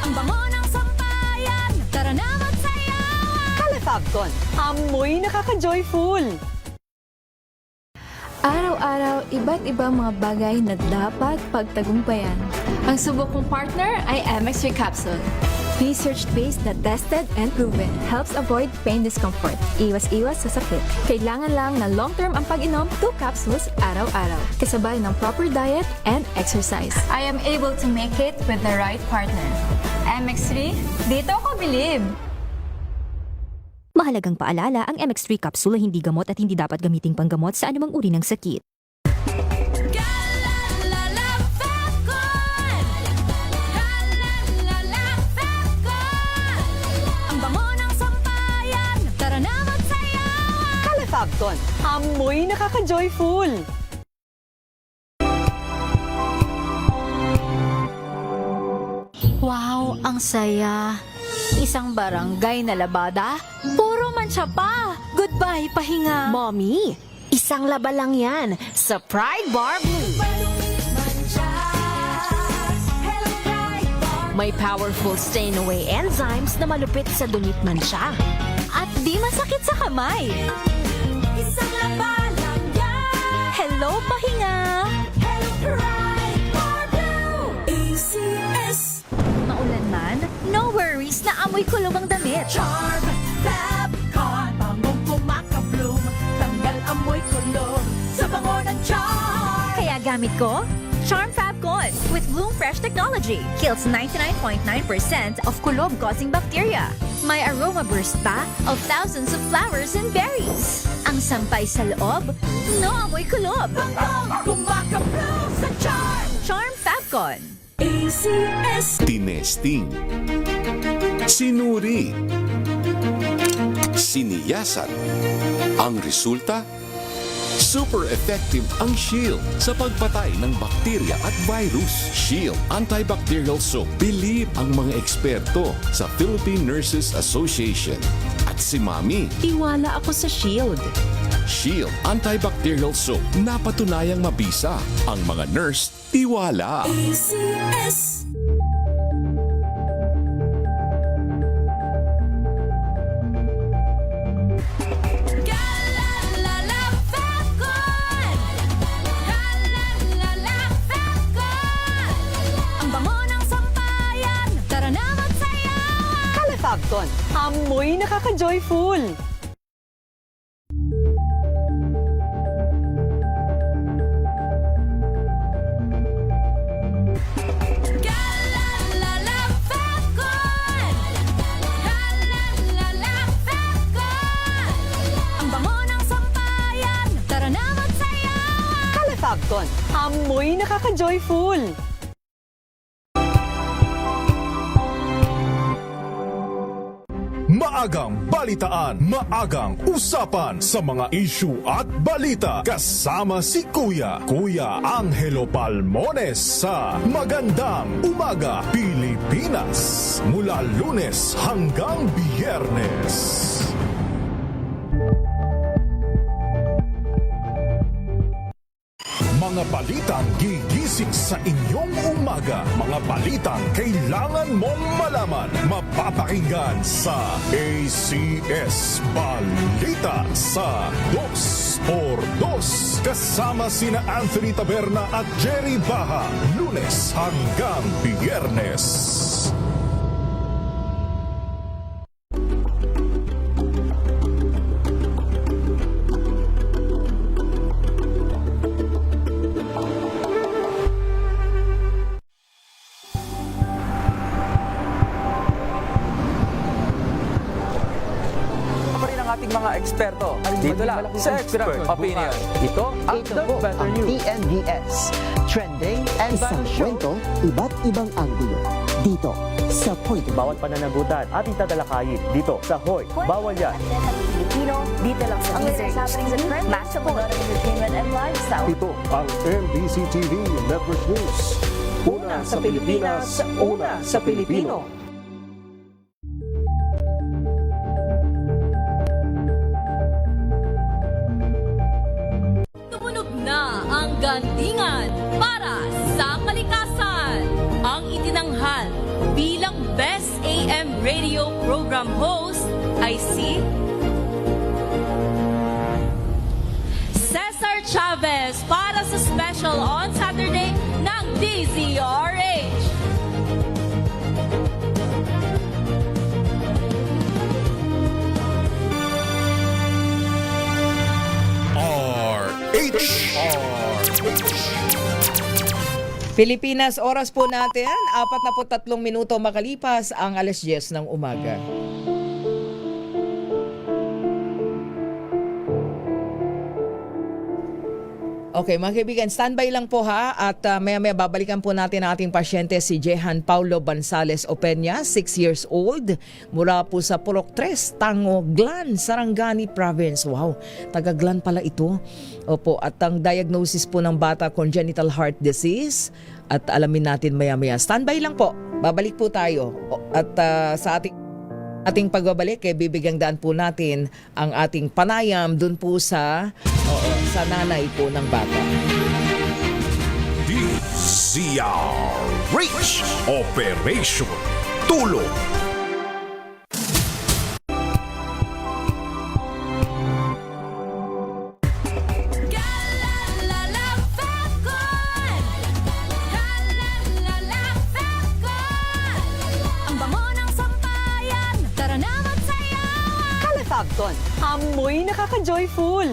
[SPEAKER 12] Ang bango ng sampayan! Tara na magsayawan!
[SPEAKER 2] Calefabcon, amoy nakaka-joyful.
[SPEAKER 1] Araw-araw, iba't ibang mga bagay na dapat pagtagumpayan. Ang subok kong partner ay MX3 Capsule. Research-based na tested and proven. Helps avoid pain discomfort. Iwas-iwas sa sakit. Kailangan lang na long-term ang pag-inom 2 capsules araw-araw. Kasabay ng proper diet and exercise. I am able to make it with the right partner. MX3, dito ako bilib!
[SPEAKER 13] Mahalagang paalala, ang MX3 capsule ay hindi gamot at hindi dapat gamiting panggamot sa anumang uri ng sakit.
[SPEAKER 12] Galalala Falcon! Galalala Falcon! Ang bango ng sampayan! Tara na magsayawan!
[SPEAKER 2] Calefabcon, amoy nakaka-joyful.
[SPEAKER 12] Wow, ang saya! Isang barangay na labada, puro mancha pa! Goodbye, pahinga!
[SPEAKER 13] Mommy, isang laba lang yan sa Pride Bar Blue. May powerful stain-away enzymes na malupit sa dumit mansya.
[SPEAKER 12] At di masakit sa kamay! Isang laba lang yan! Hello, pahinga! Hello, Pride Bar Blue! ACS! Maulan man, no worries na amoy kulong ang damit. Charm Fabcon, bangong kumakabloom, tanggal amoy kulong sa bango ng charm. Kaya gamit ko, Charm Fabcon with Bloom Fresh Technology. Kills 99.9% of kulob-causing bacteria. May aroma burst pa of thousands of flowers and berries. Ang sampay sa loob, no amoy kulob. Bangong kumakabloom sa charm. Charm Fabcon. ACS.
[SPEAKER 9] Tinesting, sinuri, siniyasan. Ang resulta? Super effective ang Shield sa pagpatay ng bakterya at virus. Shield Antibacterial Soap. Believe ang mga eksperto sa Philippine Nurses Association. At si Mami.
[SPEAKER 13] Tiwala ako sa Shield.
[SPEAKER 9] Shield Antibacterial Soap. Napatunayang mabisa. Ang mga nurse, tiwala.
[SPEAKER 12] ACS. Galalala Falcon! Galalala Falcon! Ang bango ng sampayan! Tara na magsayawan!
[SPEAKER 2] Calefabcon, amoy nakaka-joyful.
[SPEAKER 12] Galalala Falcon!
[SPEAKER 2] Fabton, amoy nakaka-joyful.
[SPEAKER 9] Maagang balitaan, maagang usapan sa mga issue at balita. Kasama si Kuya Angelo Palmones sa Magandang Umaga Pilipinas. Mula Lunes hanggang Biyernes. Mga balitang gigising sa inyong umaga. Mga balitang kailangan mong malaman. Mapapakinggan sa ACS Balita sa 2x2. Kasama sina Anthony Taberna at Jerry Baha. Lunes hanggang Biyernes.
[SPEAKER 14] Mga eksperto dito lang sa Expert Opinion. Ito ang The Better News.
[SPEAKER 4] TNVS. Trending and sa kwento, iba't ibang anggulo. Dito sa Point.
[SPEAKER 14] Bawat pananagutan ating tatalakayin dito sa Hoy. Bawal yan.
[SPEAKER 12] Filipino, dito lang sa Music, Match of Entertainment and Lifestyle.
[SPEAKER 8] Ito ang MBC TV Network News. Una sa Pilipinas, una sa Pilipino.
[SPEAKER 15] Gandingan para sa kalikasan. Ang itinanghal bilang Best AM Radio Program Host ay si Cesar Chavez para sa special on Saturday ng DZRH.
[SPEAKER 6] Pilipinas, oras po natin, 43 minuto makalipas ang alas 10 ng umaga. Okay, mga kaibigan, standby lang po ha at maya-maya babalikan po natin ang ating pasyente si Jehan Paulo Bansales Opeña, 6 years old, mula po sa Purok 3, Tango, Glan, Sarangani Province. Wow, taga-Glan pala ito. Opo, at ang diagnosis po ng bata, congenital heart disease, at alamin natin maya-maya. Standby lang po, babalik po tayo at sa ating pagbabalik, bibigyang daan po natin ang ating panayam dun po sa nanay po ng bata.
[SPEAKER 9] DZRH Operation Tulong.
[SPEAKER 2] Fabton, amoy nakaka-joyful.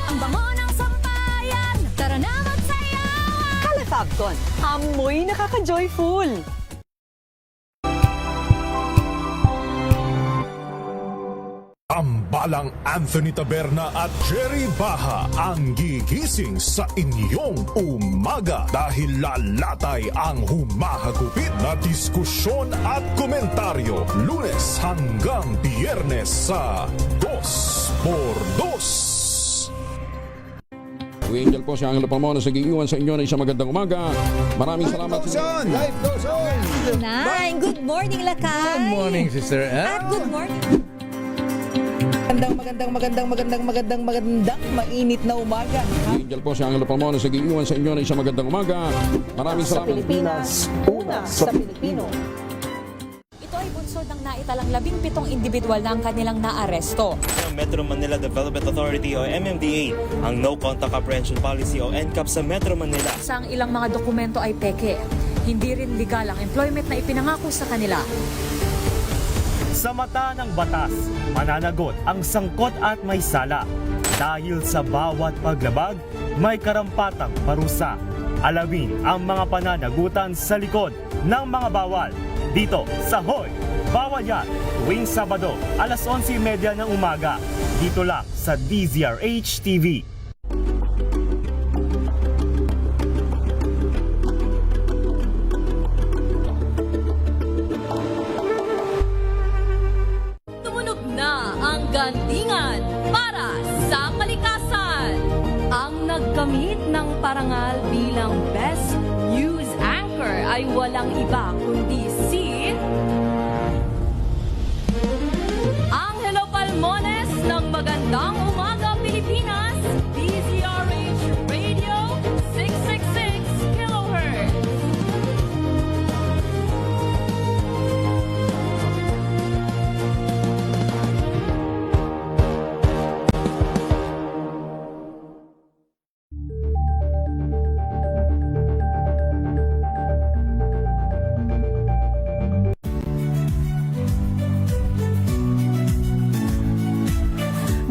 [SPEAKER 15] Ang bango ng sampayan, tara na magsayawan.
[SPEAKER 2] Kala Fabton, amoy nakaka-joyful.
[SPEAKER 9] Tambalang Anthony Taberna at Jerry Baha ang gigising sa inyong umaga dahil lalatay ang humahagupit na diskusyon at komentaryo Lunes hanggang Biyernes sa 2x2.
[SPEAKER 16] Angel po si Angelo Palmones sa giiwan sa inyo na isang magandang umaga. Maraming salamat.
[SPEAKER 17] Life goes on!
[SPEAKER 12] Nine, good morning, Lakay!
[SPEAKER 17] Good morning, sister.
[SPEAKER 12] At good morning.
[SPEAKER 6] Magandang mainit na umaga.
[SPEAKER 16] Angel po si Angelo Palmones sa giiwan sa inyo na isang magandang umaga. Maraming salamat.
[SPEAKER 2] Sa Pilipinas, una sa Pilipino.
[SPEAKER 18] Ito ay bunsod ng naitalang 17 individual na ang kanilang naaresto.
[SPEAKER 19] Metro Manila Development Authority o MMDA ang No Contact Apprehension Policy o NCAP sa Metro Manila.
[SPEAKER 18] Sa ilang mga dokumento ay peke. Hindi rin legal ang employment na ipinangako sa kanila.
[SPEAKER 20] Sa mata ng batas, mananagot ang sangkot at may sala. Dahil sa bawat paglabag, may karampatang parusa. Alamin ang mga pananagutan sa likod ng mga bawal. Dito sa Hoy! Bawal Yan! Tuwing Sabado, alas 11:30 ng umaga. Dito lang sa DZRH TV.
[SPEAKER 15] Tumunog na ang gandingan para sa kalikasan. Ang nagkamit ng parangal bilang Best News Anchor ay walang iba kundi si Angelo Palmones ng Magandang Umaga Pilipinas, DZRH Radio 666 kHz.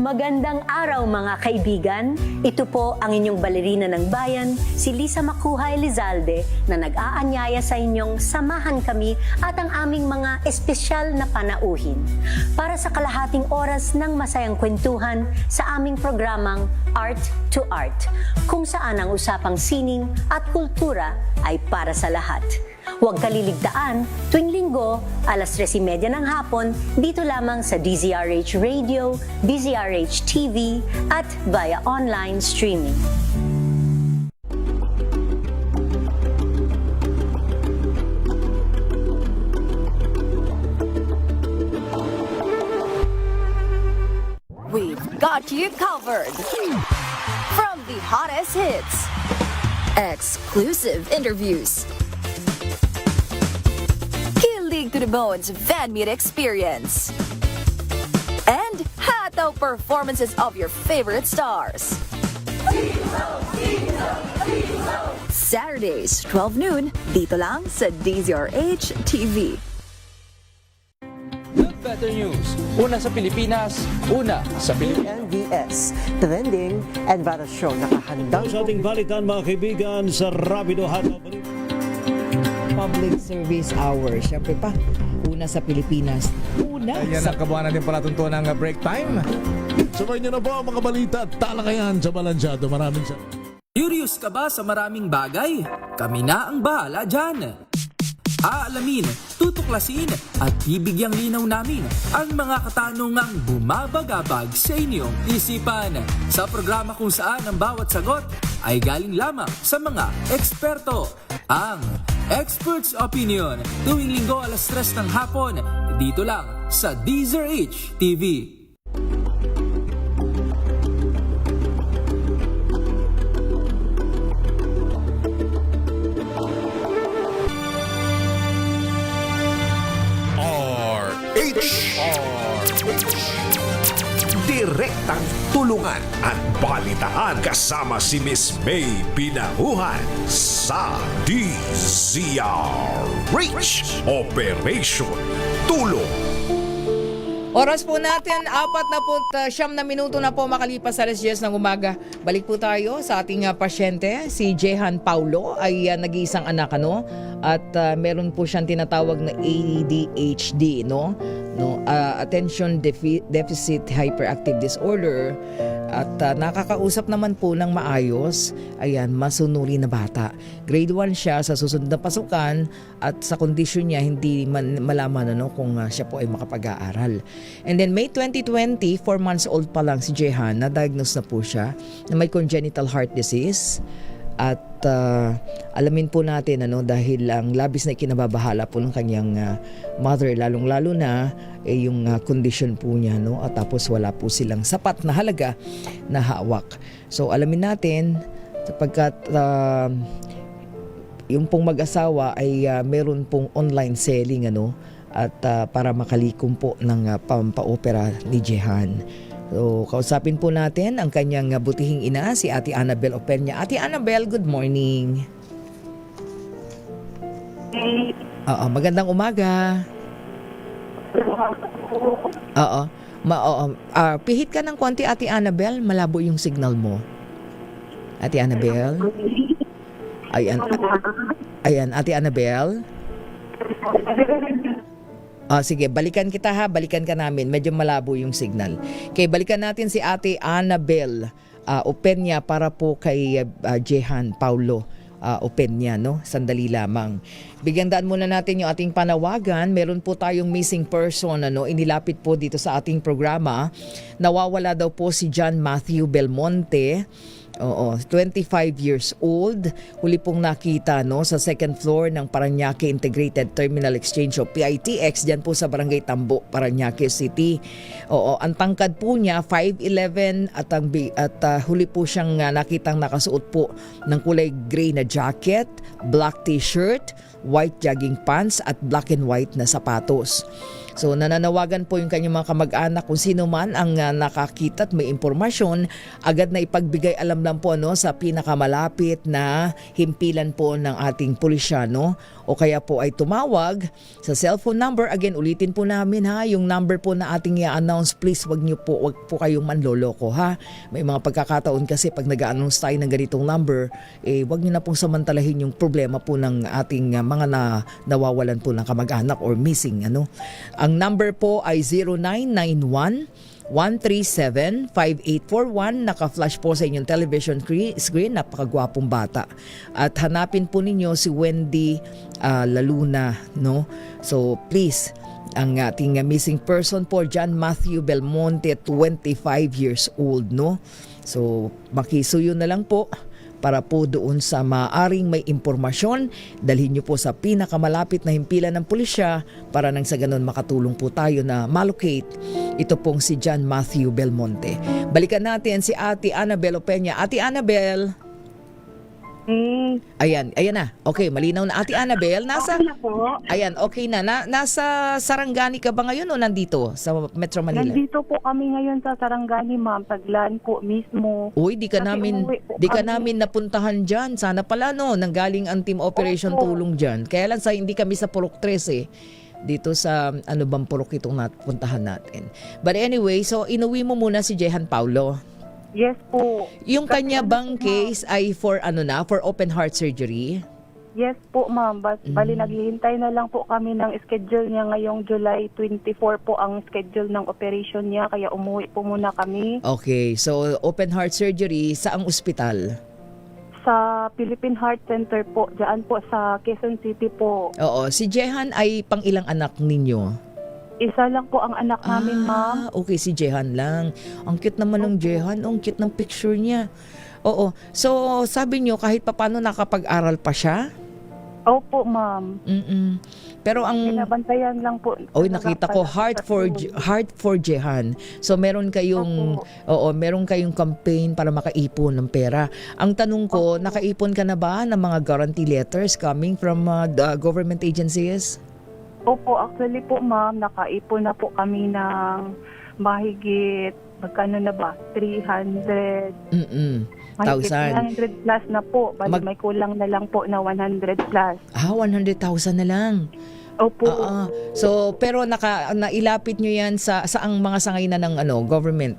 [SPEAKER 21] Magandang araw mga kaibigan. Ito po ang inyong balerina ng bayan, si Lisa Makuha Elizalde, na nag-aanyaya sa inyong samahan kami at ang aming mga espesyal na panauhin para sa kalahating oras ng masayang kwentuhan sa aming programang Art to Art, kung saan ang usapang sining at kultura ay para sa lahat. Huwag kaliligtaan, tuwing linggo, alas 3:30 ng hapon, dito lamang sa DZRH Radio, DZRH TV, at via online streaming.
[SPEAKER 5] We've got you covered. From the hottest hits, exclusive interviews, kilig to the bones fan meet experience, and hataw performances of your favorite stars. Saturdays, 12 noon, dito lang sa DZRH TV.
[SPEAKER 14] Better News. Una sa Pilipinas, una sa Pilipinas.
[SPEAKER 4] NBS, Trending and Viral Show. Nakahandang
[SPEAKER 17] sa ating balitan mga kaibigan sa Rapido Hataw.
[SPEAKER 6] Public Service Hour. Siyempre pa, una sa Pilipinas. Una
[SPEAKER 17] Ayan
[SPEAKER 6] sa...
[SPEAKER 17] ang kabuuan natin palatunto ng break time. Sabay niyo na po ang mga balita at talakayan sa Balansyado. Maraming salamat.
[SPEAKER 22] Curious ka ba sa maraming bagay? Kami na ang bahala dyan. Aalamin, tutuklasin at bibigyang linaw namin ang mga katanungang bumabagabag sa inyong isipan. Sa programa kung saan ang bawat sagot ay galing lamang sa mga eksperto. Ang Expert's Opinion, tuwing linggo alas 3 ng hapon, dito lang sa DZRH TV.
[SPEAKER 23] Direktang tulungan at balitaan kasama si Miss May Pinahuhan sa DZRH Operation Tulong.
[SPEAKER 6] Oras po natin, 49 na minuto na po makalipas sa alas 10 ng umaga. Balik po tayo sa ating pasyente. Si Jehan Paulo ay nag-iisang anak, ano? At meron po siyang tinatawag na ADHD, no? Attention Deficit Hyperactive Disorder. At nakakausap naman po ng maayos. Ayan, masunuri na bata. Grade 1 siya sa susunod na pasukan at sa kondisyon niya hindi malaman kung siya po ay makapag-aaral. And then May 2020, 4 months old pa lang si Jehan, na-diagnose na po siya na may congenital heart disease. At alamin po natin dahil ang labis na ikinababahala po ng kanyang mother, lalong-lalo na yung condition po niya, at tapos wala po silang sapat na halaga na hawak. So alamin natin sapagkat yung pong mag-asawa ay meron pong online selling at para makalikom po ng pampa-opera ni Jehan. So, kausapin po natin ang kanyang butihing ina, si Ate Annabel Opeña. Ate Annabel, good morning. Magandang umaga. Oo. Pihit ka ng konti, Ate Annabel. Malabo yung signal mo. Ate Annabel? Ayan, Ate Annabel? Sige, balikan kita ha. Balikan ka namin. Medyo malabo yung signal. Okay, balikan natin si Ate Annabel Openya para po kay Jehan Paulo Openya, no? Sandali lamang. Bigyan daan muna natin yung ating panawagan. Meron po tayong missing person, inilapit po dito sa ating programa. Nawawala daw po si John Matthew Belmonte. 25 years old. Huli pong nakita sa second floor ng Parañaque Integrated Terminal Exchange o PITX dyan po sa Barangay Tambo, Parañaque City. Ang tangkad po niya 5'11" at huli po siyang nakitang nakasuot po ng kulay gray na jacket, black t-shirt, white jogging pants at black and white na sapatos. So nananawagan po yung kanyang mga kamag-anak kung sino man ang nakakita at may impormasyon, agad na ipagbigay alam lang po sa pinakamalapit na himpilan po ng ating pulisya, o kaya po ay tumawag sa cellphone number. Again, ulitin po namin ha, yung number po na ating i-announce, please wag po kayong manloloko ha. May mga pagkakataon kasi pag nag-announce tayo ng ganitong number, wag niyo na pong samantalahin yung problema po ng ating mga nawawalan po ng kamag-anak or missing. Ang number po ay 0991-137-5841. Naka-flash po sa inyong television screen. Napakagwapong bata. At hanapin po ninyo si Wendy Laluna. So please, ang ating missing person po, John Matthew Belmonte, 25 years old. So makisuyo na lang po para po doon sa maaring may impormasyon, dalhin niyo po sa pinakamalapit na himpilan ng pulisya para nang sa ganun makatulong po tayo na malocate ito pong si John Matthew Belmonte. Balikan natin si Ate Annabel Openya. Ate Annabel. Ayan na. Okay, malinaw na. Ate Annabel, nasa... Okay na po. Ayan, okay na. Nasa Sarangani ka ba ngayon o nandito sa Metro Manila?
[SPEAKER 11] Nandito po kami ngayon sa Sarangani, ma'am. Taglan po mismo.
[SPEAKER 6] Uy, di ka namin napuntahan dyan. Sana pala nanggaling ang team operation tulong dyan. Kaya lang hindi kami sa Purok 3 dito sa bang purok itong napuntahan natin. But anyway, so inuwi mo muna si Jehan Paulo.
[SPEAKER 11] Yes po.
[SPEAKER 6] Yung kanya bang case ay for for open heart surgery?
[SPEAKER 11] Yes po, ma'am. Bali, naghihintay na lang po kami ng schedule niya ngayong July 24 po ang schedule ng operation niya. Kaya umuwi po muna kami.
[SPEAKER 6] Okay, so open heart surgery saang ospital?
[SPEAKER 11] Sa Philippine Heart Center po. Diyan po sa Quezon City po.
[SPEAKER 6] Oo, si Jehan ay pang ilang anak ninyo?
[SPEAKER 11] Isa lang po ang anak namin, ma'am.
[SPEAKER 6] Okay, si Jehan lang. Ang cute naman ng Jehan. Ang cute ng picture niya. Oo. So, sabi niyo kahit paano nakapag-aral pa siya?
[SPEAKER 11] Opo, ma'am.
[SPEAKER 6] Pero ang
[SPEAKER 11] binabantayan lang po.
[SPEAKER 6] Nakita ko heart for Jehan. So meron kayong meron kayong campaign para makaipon ng pera. Ang tanong ko, nakaipon ka na ba ng mga guarantee letters coming from the government agencies?
[SPEAKER 11] Opo, actually po, ma'am, nakaipon na po kami ng mahigit, magkano na ba? 300. Mahigit 300 plus na po. Bali, may kulang na lang po na 100 plus.
[SPEAKER 6] 100,000 na lang.
[SPEAKER 11] Opo.
[SPEAKER 6] So, pero nailapit nyo yan sa ang mga sangay na ng government?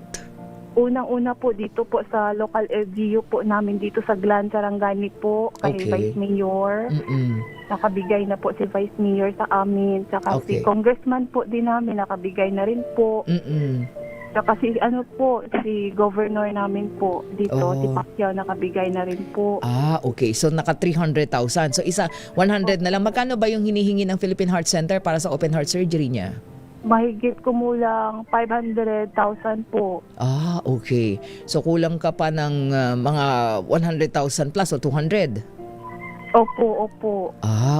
[SPEAKER 11] Unang-una po dito po sa local LGU po namin dito sa Glan, Sarangani po, kay Vice Mayor. Nakabigay na po si Vice Mayor sa amin. Saka si Congressman po din namin, nakabigay na rin po. Saka si Governor namin po dito, si Pacquiao, nakabigay na rin po.
[SPEAKER 6] Okay. So naka 300,000. So 100 na lang. Magkano ba yung hinihingi ng Philippine Heart Center para sa open heart surgery niya?
[SPEAKER 11] Mahigit kumulang 500,000 po.
[SPEAKER 6] Okay. So kulang ka pa ng mga 100,000 plus o 200?
[SPEAKER 11] Opo.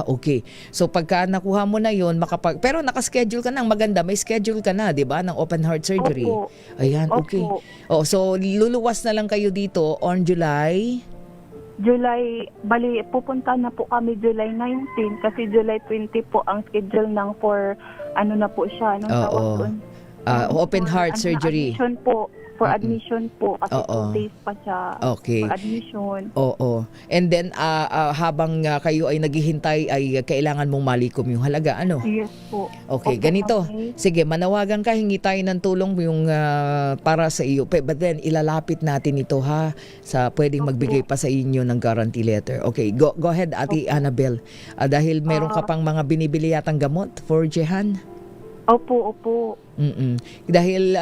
[SPEAKER 6] Okay. So pagka nakuha mo na yon, pero naka-schedule ka na, maganda, may schedule ka na, 'di ba, ng open heart surgery.
[SPEAKER 11] Opo.
[SPEAKER 6] Ayan, okay. So luluwas na lang kayo dito on July,
[SPEAKER 11] pupunta na po kami July 19 kasi July 20 po ang schedule na po siya.
[SPEAKER 6] open heart surgery.
[SPEAKER 11] Admission po. for admission po kasi
[SPEAKER 6] Oo.
[SPEAKER 11] 2 days pa siya
[SPEAKER 6] Okay.
[SPEAKER 11] for admission.
[SPEAKER 6] Oo. And then, habang kayo ay naghihintay, ay kailangan mong malikom yung halaga, ano?
[SPEAKER 11] Yes po.
[SPEAKER 6] Okay,
[SPEAKER 11] Opo,
[SPEAKER 6] ganito.
[SPEAKER 11] okay.
[SPEAKER 6] Sige, manawagan ka, hingi tayo ng tulong yung para sa iyo. But then, ilalapit natin ito ha, sa pwedeng magbigay pa sa inyo ng guarantee letter. Okay, go ahead, Ate Annabel. Dahil meron ka pang mga binibili yatang gamot for Jehan.
[SPEAKER 11] Opo.
[SPEAKER 6] Dahil,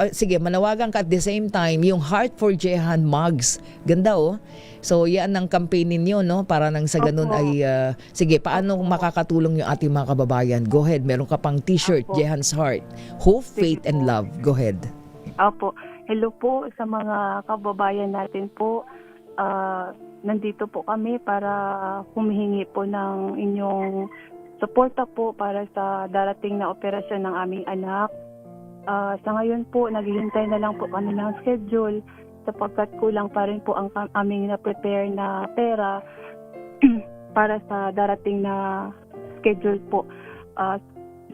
[SPEAKER 6] sige, manawagan ka at the same time, yung Heart for Jehan mugs. Ganda oh. So, yan ang campaign ninyo, no? Para nang sa ganun ay, sige, paano makakatulong yung ating mga kababayan? Go ahead, meron ka pang t-shirt, Jehan's Heart. Hope, Faith, and Love. Go ahead.
[SPEAKER 11] Opo. Hello po sa mga kababayan natin po. Nandito po kami para humihingi po ng inyong suporta po para sa darating na operasyon ng aming anak. Sa ngayon po, naghihintay na lang po kami ng schedule sapagkat kulang pa rin po ang aming na-prepare na pera para sa darating na schedule po.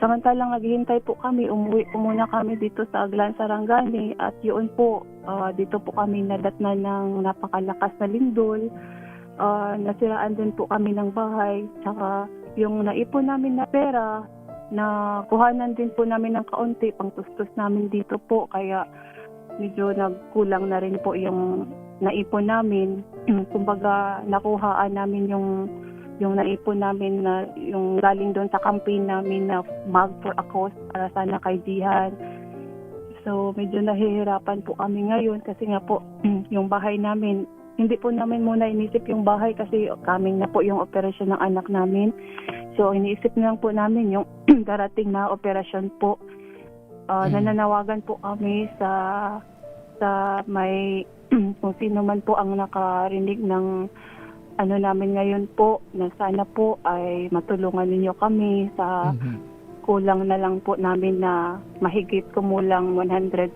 [SPEAKER 11] Samantalang naghihintay po kami, umuwi po muna kami dito sa Aglan, Sarangani at yun po, dito po kami nadatnan ng napakalakas na lindol. Nasiraan din po kami ng bahay, tsaka yung naipon namin na pera, na kuhanan din po namin ng kaunti, pangtustos namin dito po, kaya medyo nagkulang na rin po yung naipon namin. Kumbaga, nakuhaan namin yung naipon namin na yung galing doon sa campaign namin na Mug for a Cause para sana kay Jihan. So, medyo nahihirapan po kami ngayon kasi nga po, yung bahay namin, hindi po namin muna inisip yung bahay kasi coming na po yung operasyon ng anak namin. So, iniisip na lang po namin yung darating na operasyon po. Nananawagan po kami sa may kung sino man po ang nakarinig ng ano namin ngayon po, na sana po ay matulungan ninyo kami sa kulang na lang po namin na mahigit kumulang 100.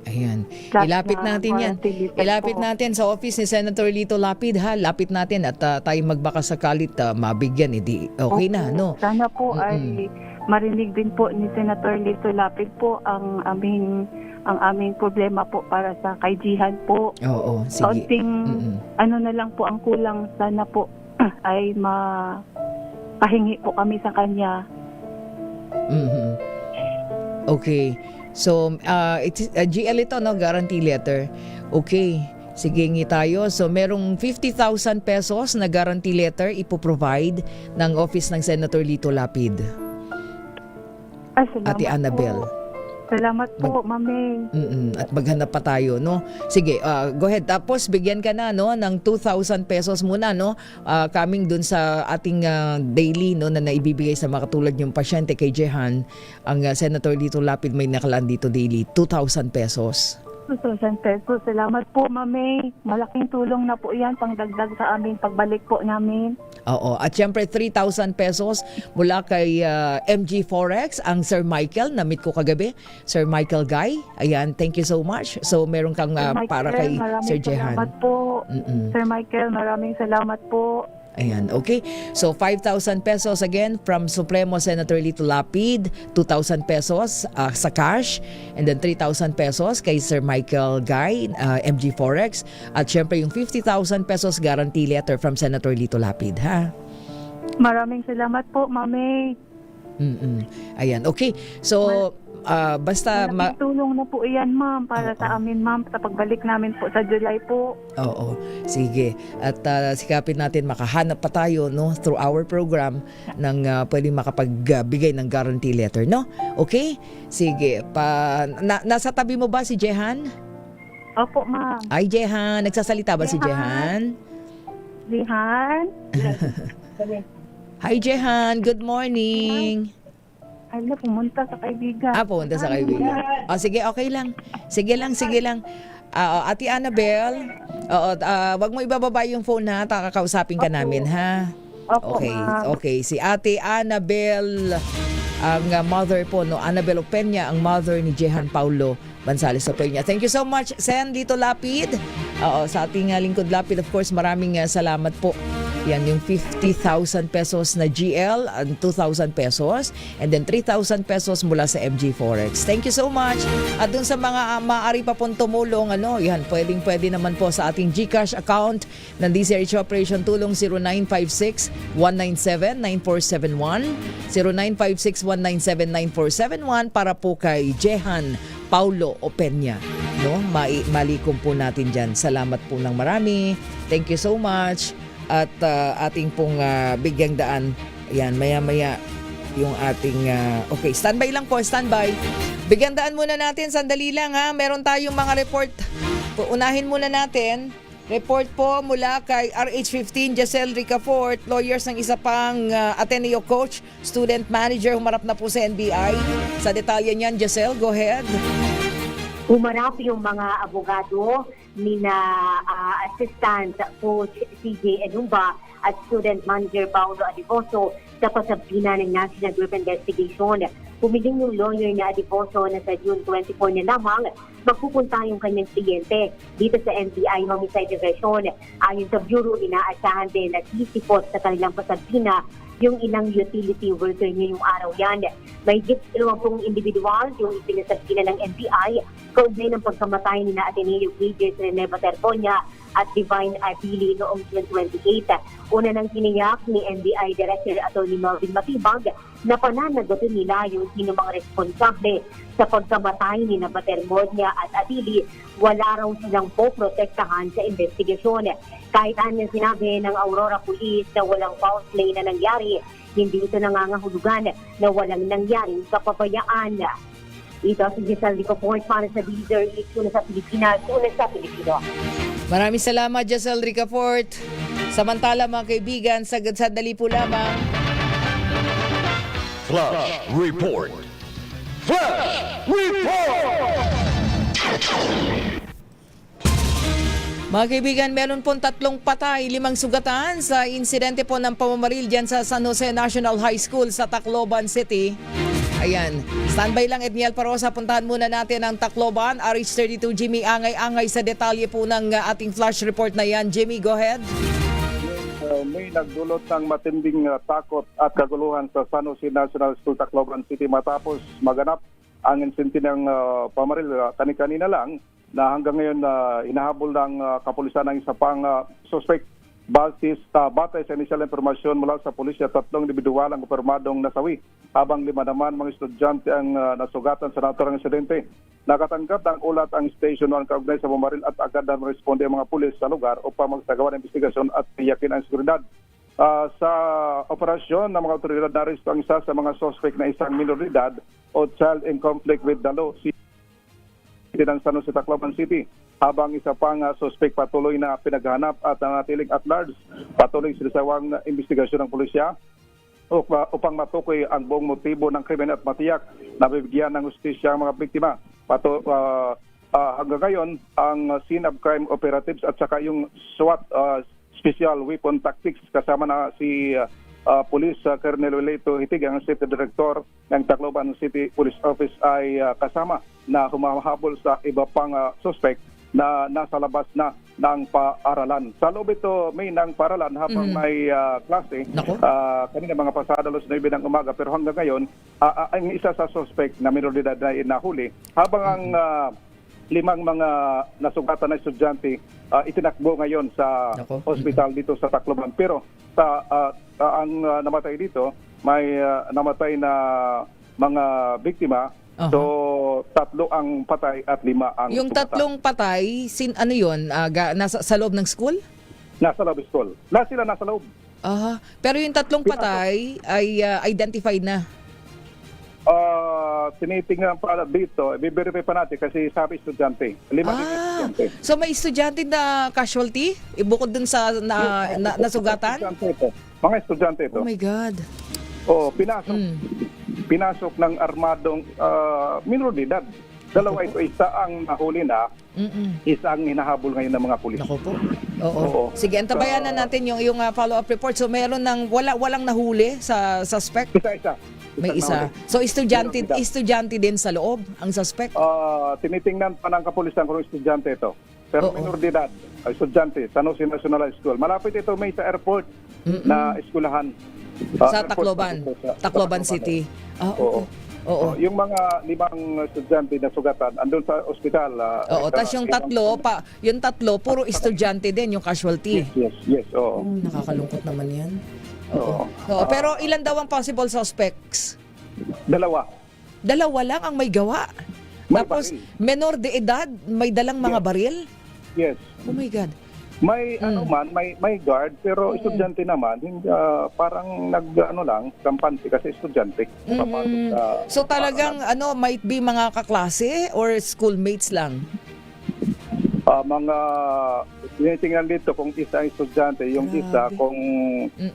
[SPEAKER 6] Ayan. Ilapit natin yan. Ilapit natin sa office ni Senator Lito Lapid ha. Lapit natin at tayo magbaka sakalit mabigyan. Okay na, no?
[SPEAKER 11] Sana po ay marinig din po ni Senator Lito Lapid po ang aming problema po para sa kay Jihan po.
[SPEAKER 6] Oo, sige.
[SPEAKER 11] Kaunting ano na lang po ang kulang. Sana po ay makahingi po kami sa kanya.
[SPEAKER 6] Okay. So, it's a GL ito, no? Guarantee letter. Okay. Sige, ngi tayo. So, merong 50,000 pesos na guarantee letter ipoprovide ng office ng Senator Lito Lapid. Ate Annabel.
[SPEAKER 11] Salamat po, Mami.
[SPEAKER 6] At maghanap pa tayo, no? Sige, go ahead. Tapos, bigyan ka na, no? Ng 2,000 pesos muna, no? Coming dun sa ating daily, no? Na naibibigay sa mga katulad yung pasyente kay Jehan. Ang Senator Lito Lapid may nakalaan dito daily. 2,000 pesos.
[SPEAKER 11] 2,000 pesos. Salamat po, Mami. Malaking tulong na po yan pangdagdag sa amin pagbalik po namin.
[SPEAKER 6] Oo. At syempre, 3,000 pesos mula kay MG Forex, ang Sir Michael, na-meet ko kagabi. Sir Michael Guy. Ayan, thank you so much. So, meron kang para kay Sir Jehan.
[SPEAKER 11] Salamat po. Sir Michael, maraming salamat po.
[SPEAKER 6] Ayan, okay. So, 5,000 pesos again from Supremo Senator Lito Lapid, 2,000 pesos sa cash, and then 3,000 pesos kay Sir Michael Guy, MG Forex, at syempre yung 50,000 pesos guarantee letter from Senator Lito Lapid, ha?
[SPEAKER 11] Maraming salamat po, Mami.
[SPEAKER 6] Ayan, okay. So, basta
[SPEAKER 11] tulong na po iyan, ma'am, para sa amin, ma'am, sa pagbalik namin po sa July po.
[SPEAKER 6] Oo, sige. At sikapin natin makahanap pa tayo, no, through our program ng pwedeng makapagbigay ng guarantee letter, no? Okay? Sige. Nasa tabi mo ba si Jehan?
[SPEAKER 11] Opo, ma'am.
[SPEAKER 6] Ay, Jehan. Nagsasalita ba si Jehan?
[SPEAKER 11] Jehan?
[SPEAKER 6] Hi, Jehan. Good morning.
[SPEAKER 11] Ay, pumunta sa kaibigan.
[SPEAKER 6] Pumunta sa kaibigan. Sige, okay lang. Sige lang. Ate Annabel, wag mo ibababa yung phone ha. Kakausapin ka namin ha. Okay. Si Ate Annabel, ang mother po, no? Annabel Opeña, ang mother ni Jehan Paulo Bansales Opeña. Thank you so much, Sen Lito Lapid. Sa ating lingkod Lapid, of course, maraming salamat po. Yan yung 50,000 pesos na GL and 2,000 pesos and then 3,000 pesos mula sa MG Forex. Thank you so much. At dun sa mga maaari pa pong tumulong, yan, pwede naman po sa ating GCash account ng DZRH Operation Tulong 0956-197-9471 0956-197-9471 para po kay Jehan Paulo Opeña. No? Malikom po natin dyan. Salamat po ng marami. Thank you so much. At ating pong bigyang daan. Ayan, maya-maya yung ating... okay, standby lang po, standby. Bigyang daan muna natin, sandali lang ha. Meron tayong mga report. Unahin muna natin. Report po mula kay RH15, Giselle Ricafort, lawyers ng isa pang Ateneo coach, student manager, humarap na po sa NBI. Sa detalye niyan, Giselle, go ahead.
[SPEAKER 3] Humarap yung mga abogado ni na assistant coach CJ Enumba at student manager Paulo Adiposo sa pasabina ng National Group Investigation. Pumiling yung lawyer na Adiposo na sa June 24 na lamang magpupunta yung kanyang kliyente dito sa NBI Homicide Division. Ayon sa Bureau, inaasahan din na sisipot sa kanilang pasabina yung ilang utility worker niya yung araw yan. May 20 individual yung ipinasabina ng NBI kaugnay ng pagkamatay ni na Ateneo Bridges Rene Baterponia at Divine Abili noong June 28. Una nang tiniyak ni NBI Director Atty. Melvin Matibag na pananagutin nila yung sino mga responsable sa pagkamatay ni na Baterponia at Abili. Wala raw silang poprotektahan sa investigasyon. Kahit anong sinabi ng Aurora Police na walang foul play na nangyari, hindi ito nangangahulugan na walang nangyaring kapabayaan. Ito si Giselle Ricafort para sa DZRH, una sa Pilipinas, una sa Pilipino.
[SPEAKER 6] Maraming salamat, Giselle Ricafort. Samantala mga kaibigan, sagad-sadali po lamang.
[SPEAKER 23] Flash Report. Flash Report!
[SPEAKER 6] Mga kaibigan, meron pong 3 patay, 5 sugatan sa insidente po ng pamamaril dyan sa San Jose National High School sa Tacloban City. Ayan, standby lang Edniel Parosa, puntahan muna natin ang Tacloban. RH32 Jimmy Angay-Angay sa detalye po ng ating flash report na yan. Jimmy, go ahead.
[SPEAKER 7] May nagdulot ng matinding takot at kaguluhan sa San Jose National School, Tacloban City matapos maganap ang insidente ng pamaril kani-kanina lang na hanggang ngayon inahabol ng kapulisan ng isa pang suspect. Batay sa initial informasyon mula sa pulisya, 3 individual ang kumpirmadong nasawi, habang 5 naman mga estudyante ang nasugatan sa naturang insidente. Nakatanggap ng ulat ang Station 1 kaugnay sa bumaril at agad na responde ang mga pulis sa lugar upang magsagawa ng investigasyon at tiyakin ang seguridad. Sa operasyon ng mga otoridad, naresto ang isa sa mga suspect na isang minoridad o child in conflict with the law ng San Jose Tacloban City, habang isa pang suspect patuloy na pinaghahanap at nanatiling at large. Patuloy sinisawang investigasyon ng pulisya upang matukoy ang buong motibo ng krimen at matiyak na bibigyan ng hustisya ang mga biktima. Hanggang ngayon, ang scene of crime operatives at saka yung SWAT Special Weapon Tactics kasama na si Police Colonel Weleto Hitig, ang Safety Director ng Tacloban City Police Office, ay kasama na humahabol sa iba pang suspect na nasa labas na ng paaralan. Sa loob ito may ng paaralan habang may klase. Kanina mga pasada alas 9 ng umaga, pero hanggang ngayon ang isa sa suspect na minoridad na inahuli, habang ang 5 mga nasugatan na estudyante itinakbo ngayon sa hospital dito sa Tacloban. Pero ang namatay dito, may namatay na mga biktima. So, 3 ang patay at 5 ang
[SPEAKER 6] yung sugatan. 3 patay, ano yun? Nasa sa loob ng school?
[SPEAKER 7] Nasa loob ng school. Sila nasa loob.
[SPEAKER 6] Pero yung 3 patay ay identified na?
[SPEAKER 7] Tinitingnan pa dito, i-verify pa natin kasi sabi estudyante. 5 estudyante. So may
[SPEAKER 6] estudyante na casualty? Ibukod dun sa nasugatan?
[SPEAKER 7] Mga estudyante ito.
[SPEAKER 6] Oh my God.
[SPEAKER 7] Pinasok ng armadong minoridad. 2 ito, isa ang nahuli na, isa ang hinahabol ngayon ng mga pulis.
[SPEAKER 6] Naku po. Oo. Sige, antabayan na natin yung follow-up report. So meron walang nahuli sa suspect?
[SPEAKER 7] Isa.
[SPEAKER 6] May isa. So estudyante din sa loob ang suspect?
[SPEAKER 7] Tinitingnan pa ng kapulisan kung estudyante ito. Pero minor de edad, estudyante, San Jose National High School. Malapit ito may sa airport na eskwelahan.
[SPEAKER 6] Sa Tacloban City.
[SPEAKER 7] Oo. Yung mga 5 estudyante na sugatan andun sa ospital.
[SPEAKER 6] Tapos yung tatlo, puro estudyante din yung casualty.
[SPEAKER 7] Yes. Oo.
[SPEAKER 6] Nakakalungkot naman yan. Oo. Pero ilan daw ang possible suspects?
[SPEAKER 7] 2.
[SPEAKER 6] Dalawa lang ang may gawa. Tapos menor de edad, may dalang mga baril?
[SPEAKER 7] Yes.
[SPEAKER 6] Oh my God.
[SPEAKER 7] May may guard pero estudyante naman hindi parang kampante kasi estudyante.
[SPEAKER 6] So talagang might be mga kaklase or schoolmates lang.
[SPEAKER 7] Mga tinitingnan dito kung isa ang estudyante, yung isa kung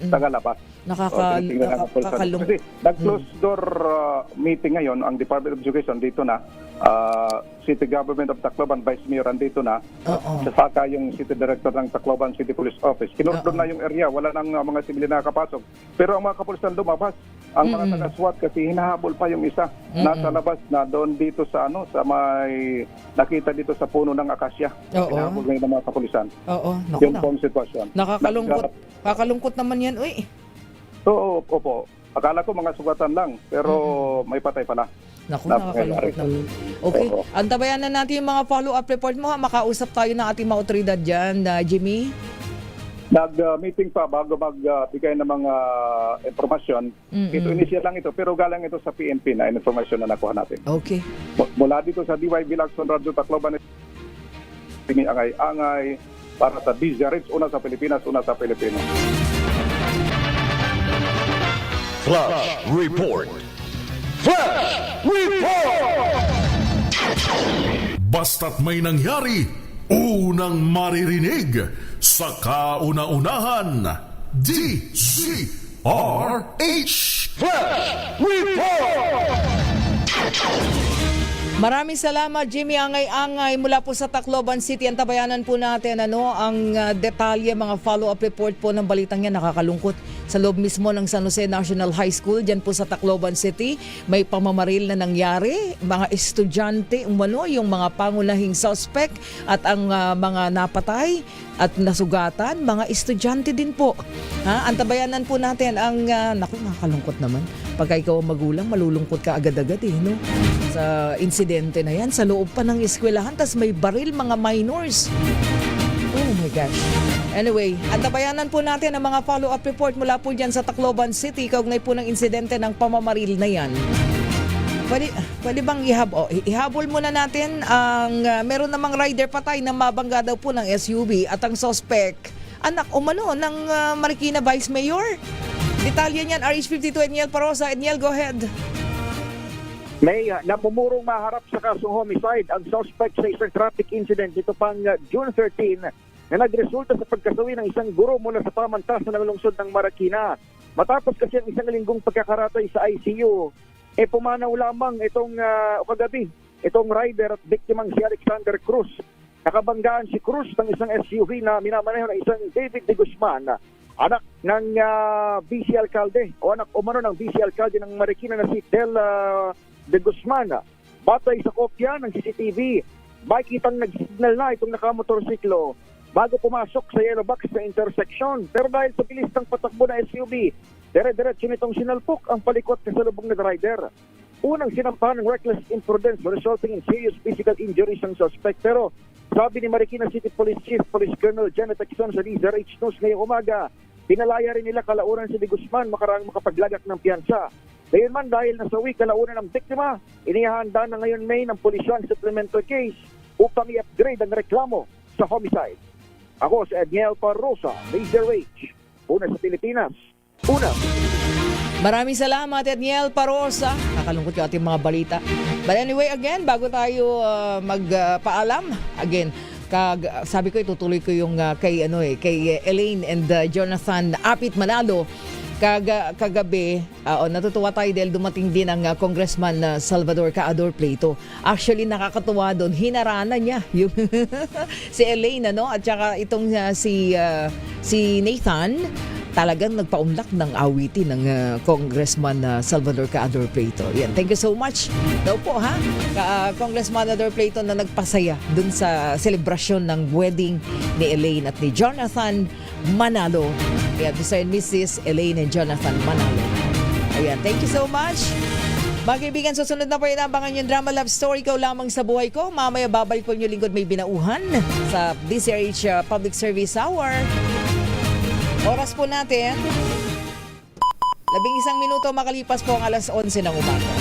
[SPEAKER 7] tagalabas.
[SPEAKER 6] Nakakalungkot.
[SPEAKER 7] Kasi nag-close door meeting ngayon ang Department of Education dito na. City Government of Tacloban, Vice Mayor andito na. Saka yung City Director ng Tacloban City Police Office. Kinordon na yung area, wala nang mga sibilyan na nakapasok. Pero ang mga kapulisan lumabas. Ang mga taga-SWAT kasi hinahabol pa yung isa. Nasa labas na doon dito sa sa may nakita dito sa puno ng akasya. Hinahabol ngayon ng mga kapulisan. Yung pong sitwasyon.
[SPEAKER 6] Nakakalungkot naman yan, uy.
[SPEAKER 7] Opo. Akala ko mga sugatan lang, pero may patay pala.
[SPEAKER 6] Naku, nakakalungkot naman. Okay, antabayan na natin yung mga follow-up report mo. Makausap tayo ng ating mga otoridad dyan, Jimmy.
[SPEAKER 7] Nag-meeting pa bago magbigay ng mga informasyon. Ito, initial lang ito, pero galang ito sa PNP na informasyon na nakuha natin.
[SPEAKER 6] Okay.
[SPEAKER 7] Mula dito sa DYB Lacson Radio Tacloban, angay para sa DZRH, una sa Pilipinas, una sa Pilipino.
[SPEAKER 23] Flash Report.
[SPEAKER 8] Basta't may nangyari, unang maririnig sa kauna-unahan. DZRH
[SPEAKER 23] Flash Report.
[SPEAKER 6] Maraming salamat, Jimmy Angay-Angay mula po sa Tacloban City. Antabayanan po natin ang detalye, mga follow-up report po ng balitang yan. Nakakalungkot. Sa loob mismo ng San Jose National High School, dyan po sa Tacloban City, may pamamaril na nangyari. Mga estudyante, yung mga pangunahing suspect at ang mga napatay at nasugatan, mga estudyante din po. Antabayanan po natin ang, nakakalungkot naman. Pagka ikaw ang magulang, malulungkot ka agad-agad no? Sa insidente na yan, sa loob pa ng eskwelahan, tas may baril, mga minors. Oh my gosh. Anyway, antabayanan po natin ang mga follow-up report mula po dyan sa Tacloban City, kaugnay po ng insidente ng pamamaril na yan. Pwede bang ihabol muna natin ang meron namang rider patay na mabangga daw po ng SUV at ang suspect, anak ng Marikina Vice Mayor. Detalye niyan, RH52 Edniel Parosa. Edniel, go ahead.
[SPEAKER 1] May napumurong maharap sa kasong homicide ang suspect sa isang traffic incident dito pang June 13 na nagresulta sa pagkasawi ng isang guro mula sa pamantasan ng lungsod ng Marikina. Matapos kasi ang isang linggong pagkakaratay sa ICU, pumanaw lamang itong kagabi, itong rider at biktimang si Alexander Cruz. Nakabanggaan si Cruz ng isang SUV na minamaneho ng isang David de Guzman, anak ng vice alcalde o anak umano ng vice alcalde ng Marikina na si Del de Guzman. Batay sa kopya ng CCTV, makikitang nag-signal na itong nakamotorsiklo bago pumasok sa yellow box sa intersection. Pero dahil sa bilis ng patakbo na SUV, dire-diretso nitong sinalpok ang palikot na salubong na rider. Unang sinampahan ng reckless imprudence resulting in serious physical injuries ng suspect. Pero sabi ni Marikina City Police Chief Police Colonel Janet Axon sa DZRH News ngayong umaga, pinalaya rin nila kalaunan si De Guzman makaraang makapaglagak ng piyansa. Ngayon man dahil nasawi kalaunan ng biktima, inihahanda na ngayon May ng pulisyan supplemental case upang i-upgrade ang reklamo sa homicide. Ako si Edniel Parosa, DZRH, una sa Pilipinas, una.
[SPEAKER 6] Maraming salamat, Edniel Parosa. Nakalungkot yung ating mga balita. But anyway, again, bago tayo magpaalam, again, sabi ko itutuloy ko yung kay Elaine and Jonathan Apit Manalo. Kagabi, natutuwa tayo dahil dumating din ang Congressman Salvador Caador Pleito. Actually, nakakatuwa doon. Hinarana niya yung si Elaine, at saka itong si Nathan. talagang nagpaunlak ng awitin ng Congressman Salvador Caador Pleito. Yan, thank you so much daw po ha, Congressman Caador Pleito na nagpasaya dun sa selebrasyon ng wedding ni Elaine at ni Jonathan Manalo. Ayan, Mr. and Mrs. Elaine and Jonathan Manalo. Ayan, thank you so much. Mga kaibigan, susunod na po inabangan yung drama love story Ikaw Lamang sa Buhay Ko. Mamaya babalik po yung lingkod may binauhan sa DCRH Public Service Hour. Oras po natin 11 minuto makalipas po ang alas 11 ng umaga.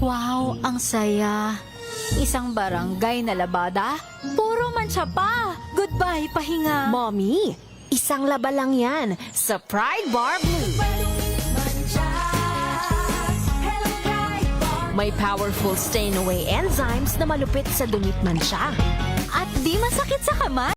[SPEAKER 12] Wow, ang saya. Isang barangay na labada, puro mancha pa. Goodbye, pahinga.
[SPEAKER 9] Mommy, isang laba lang yan sa Pride Bar Blue. May powerful stain away enzymes na malupit sa dumit mancha.
[SPEAKER 12] At di masakit sa kamay.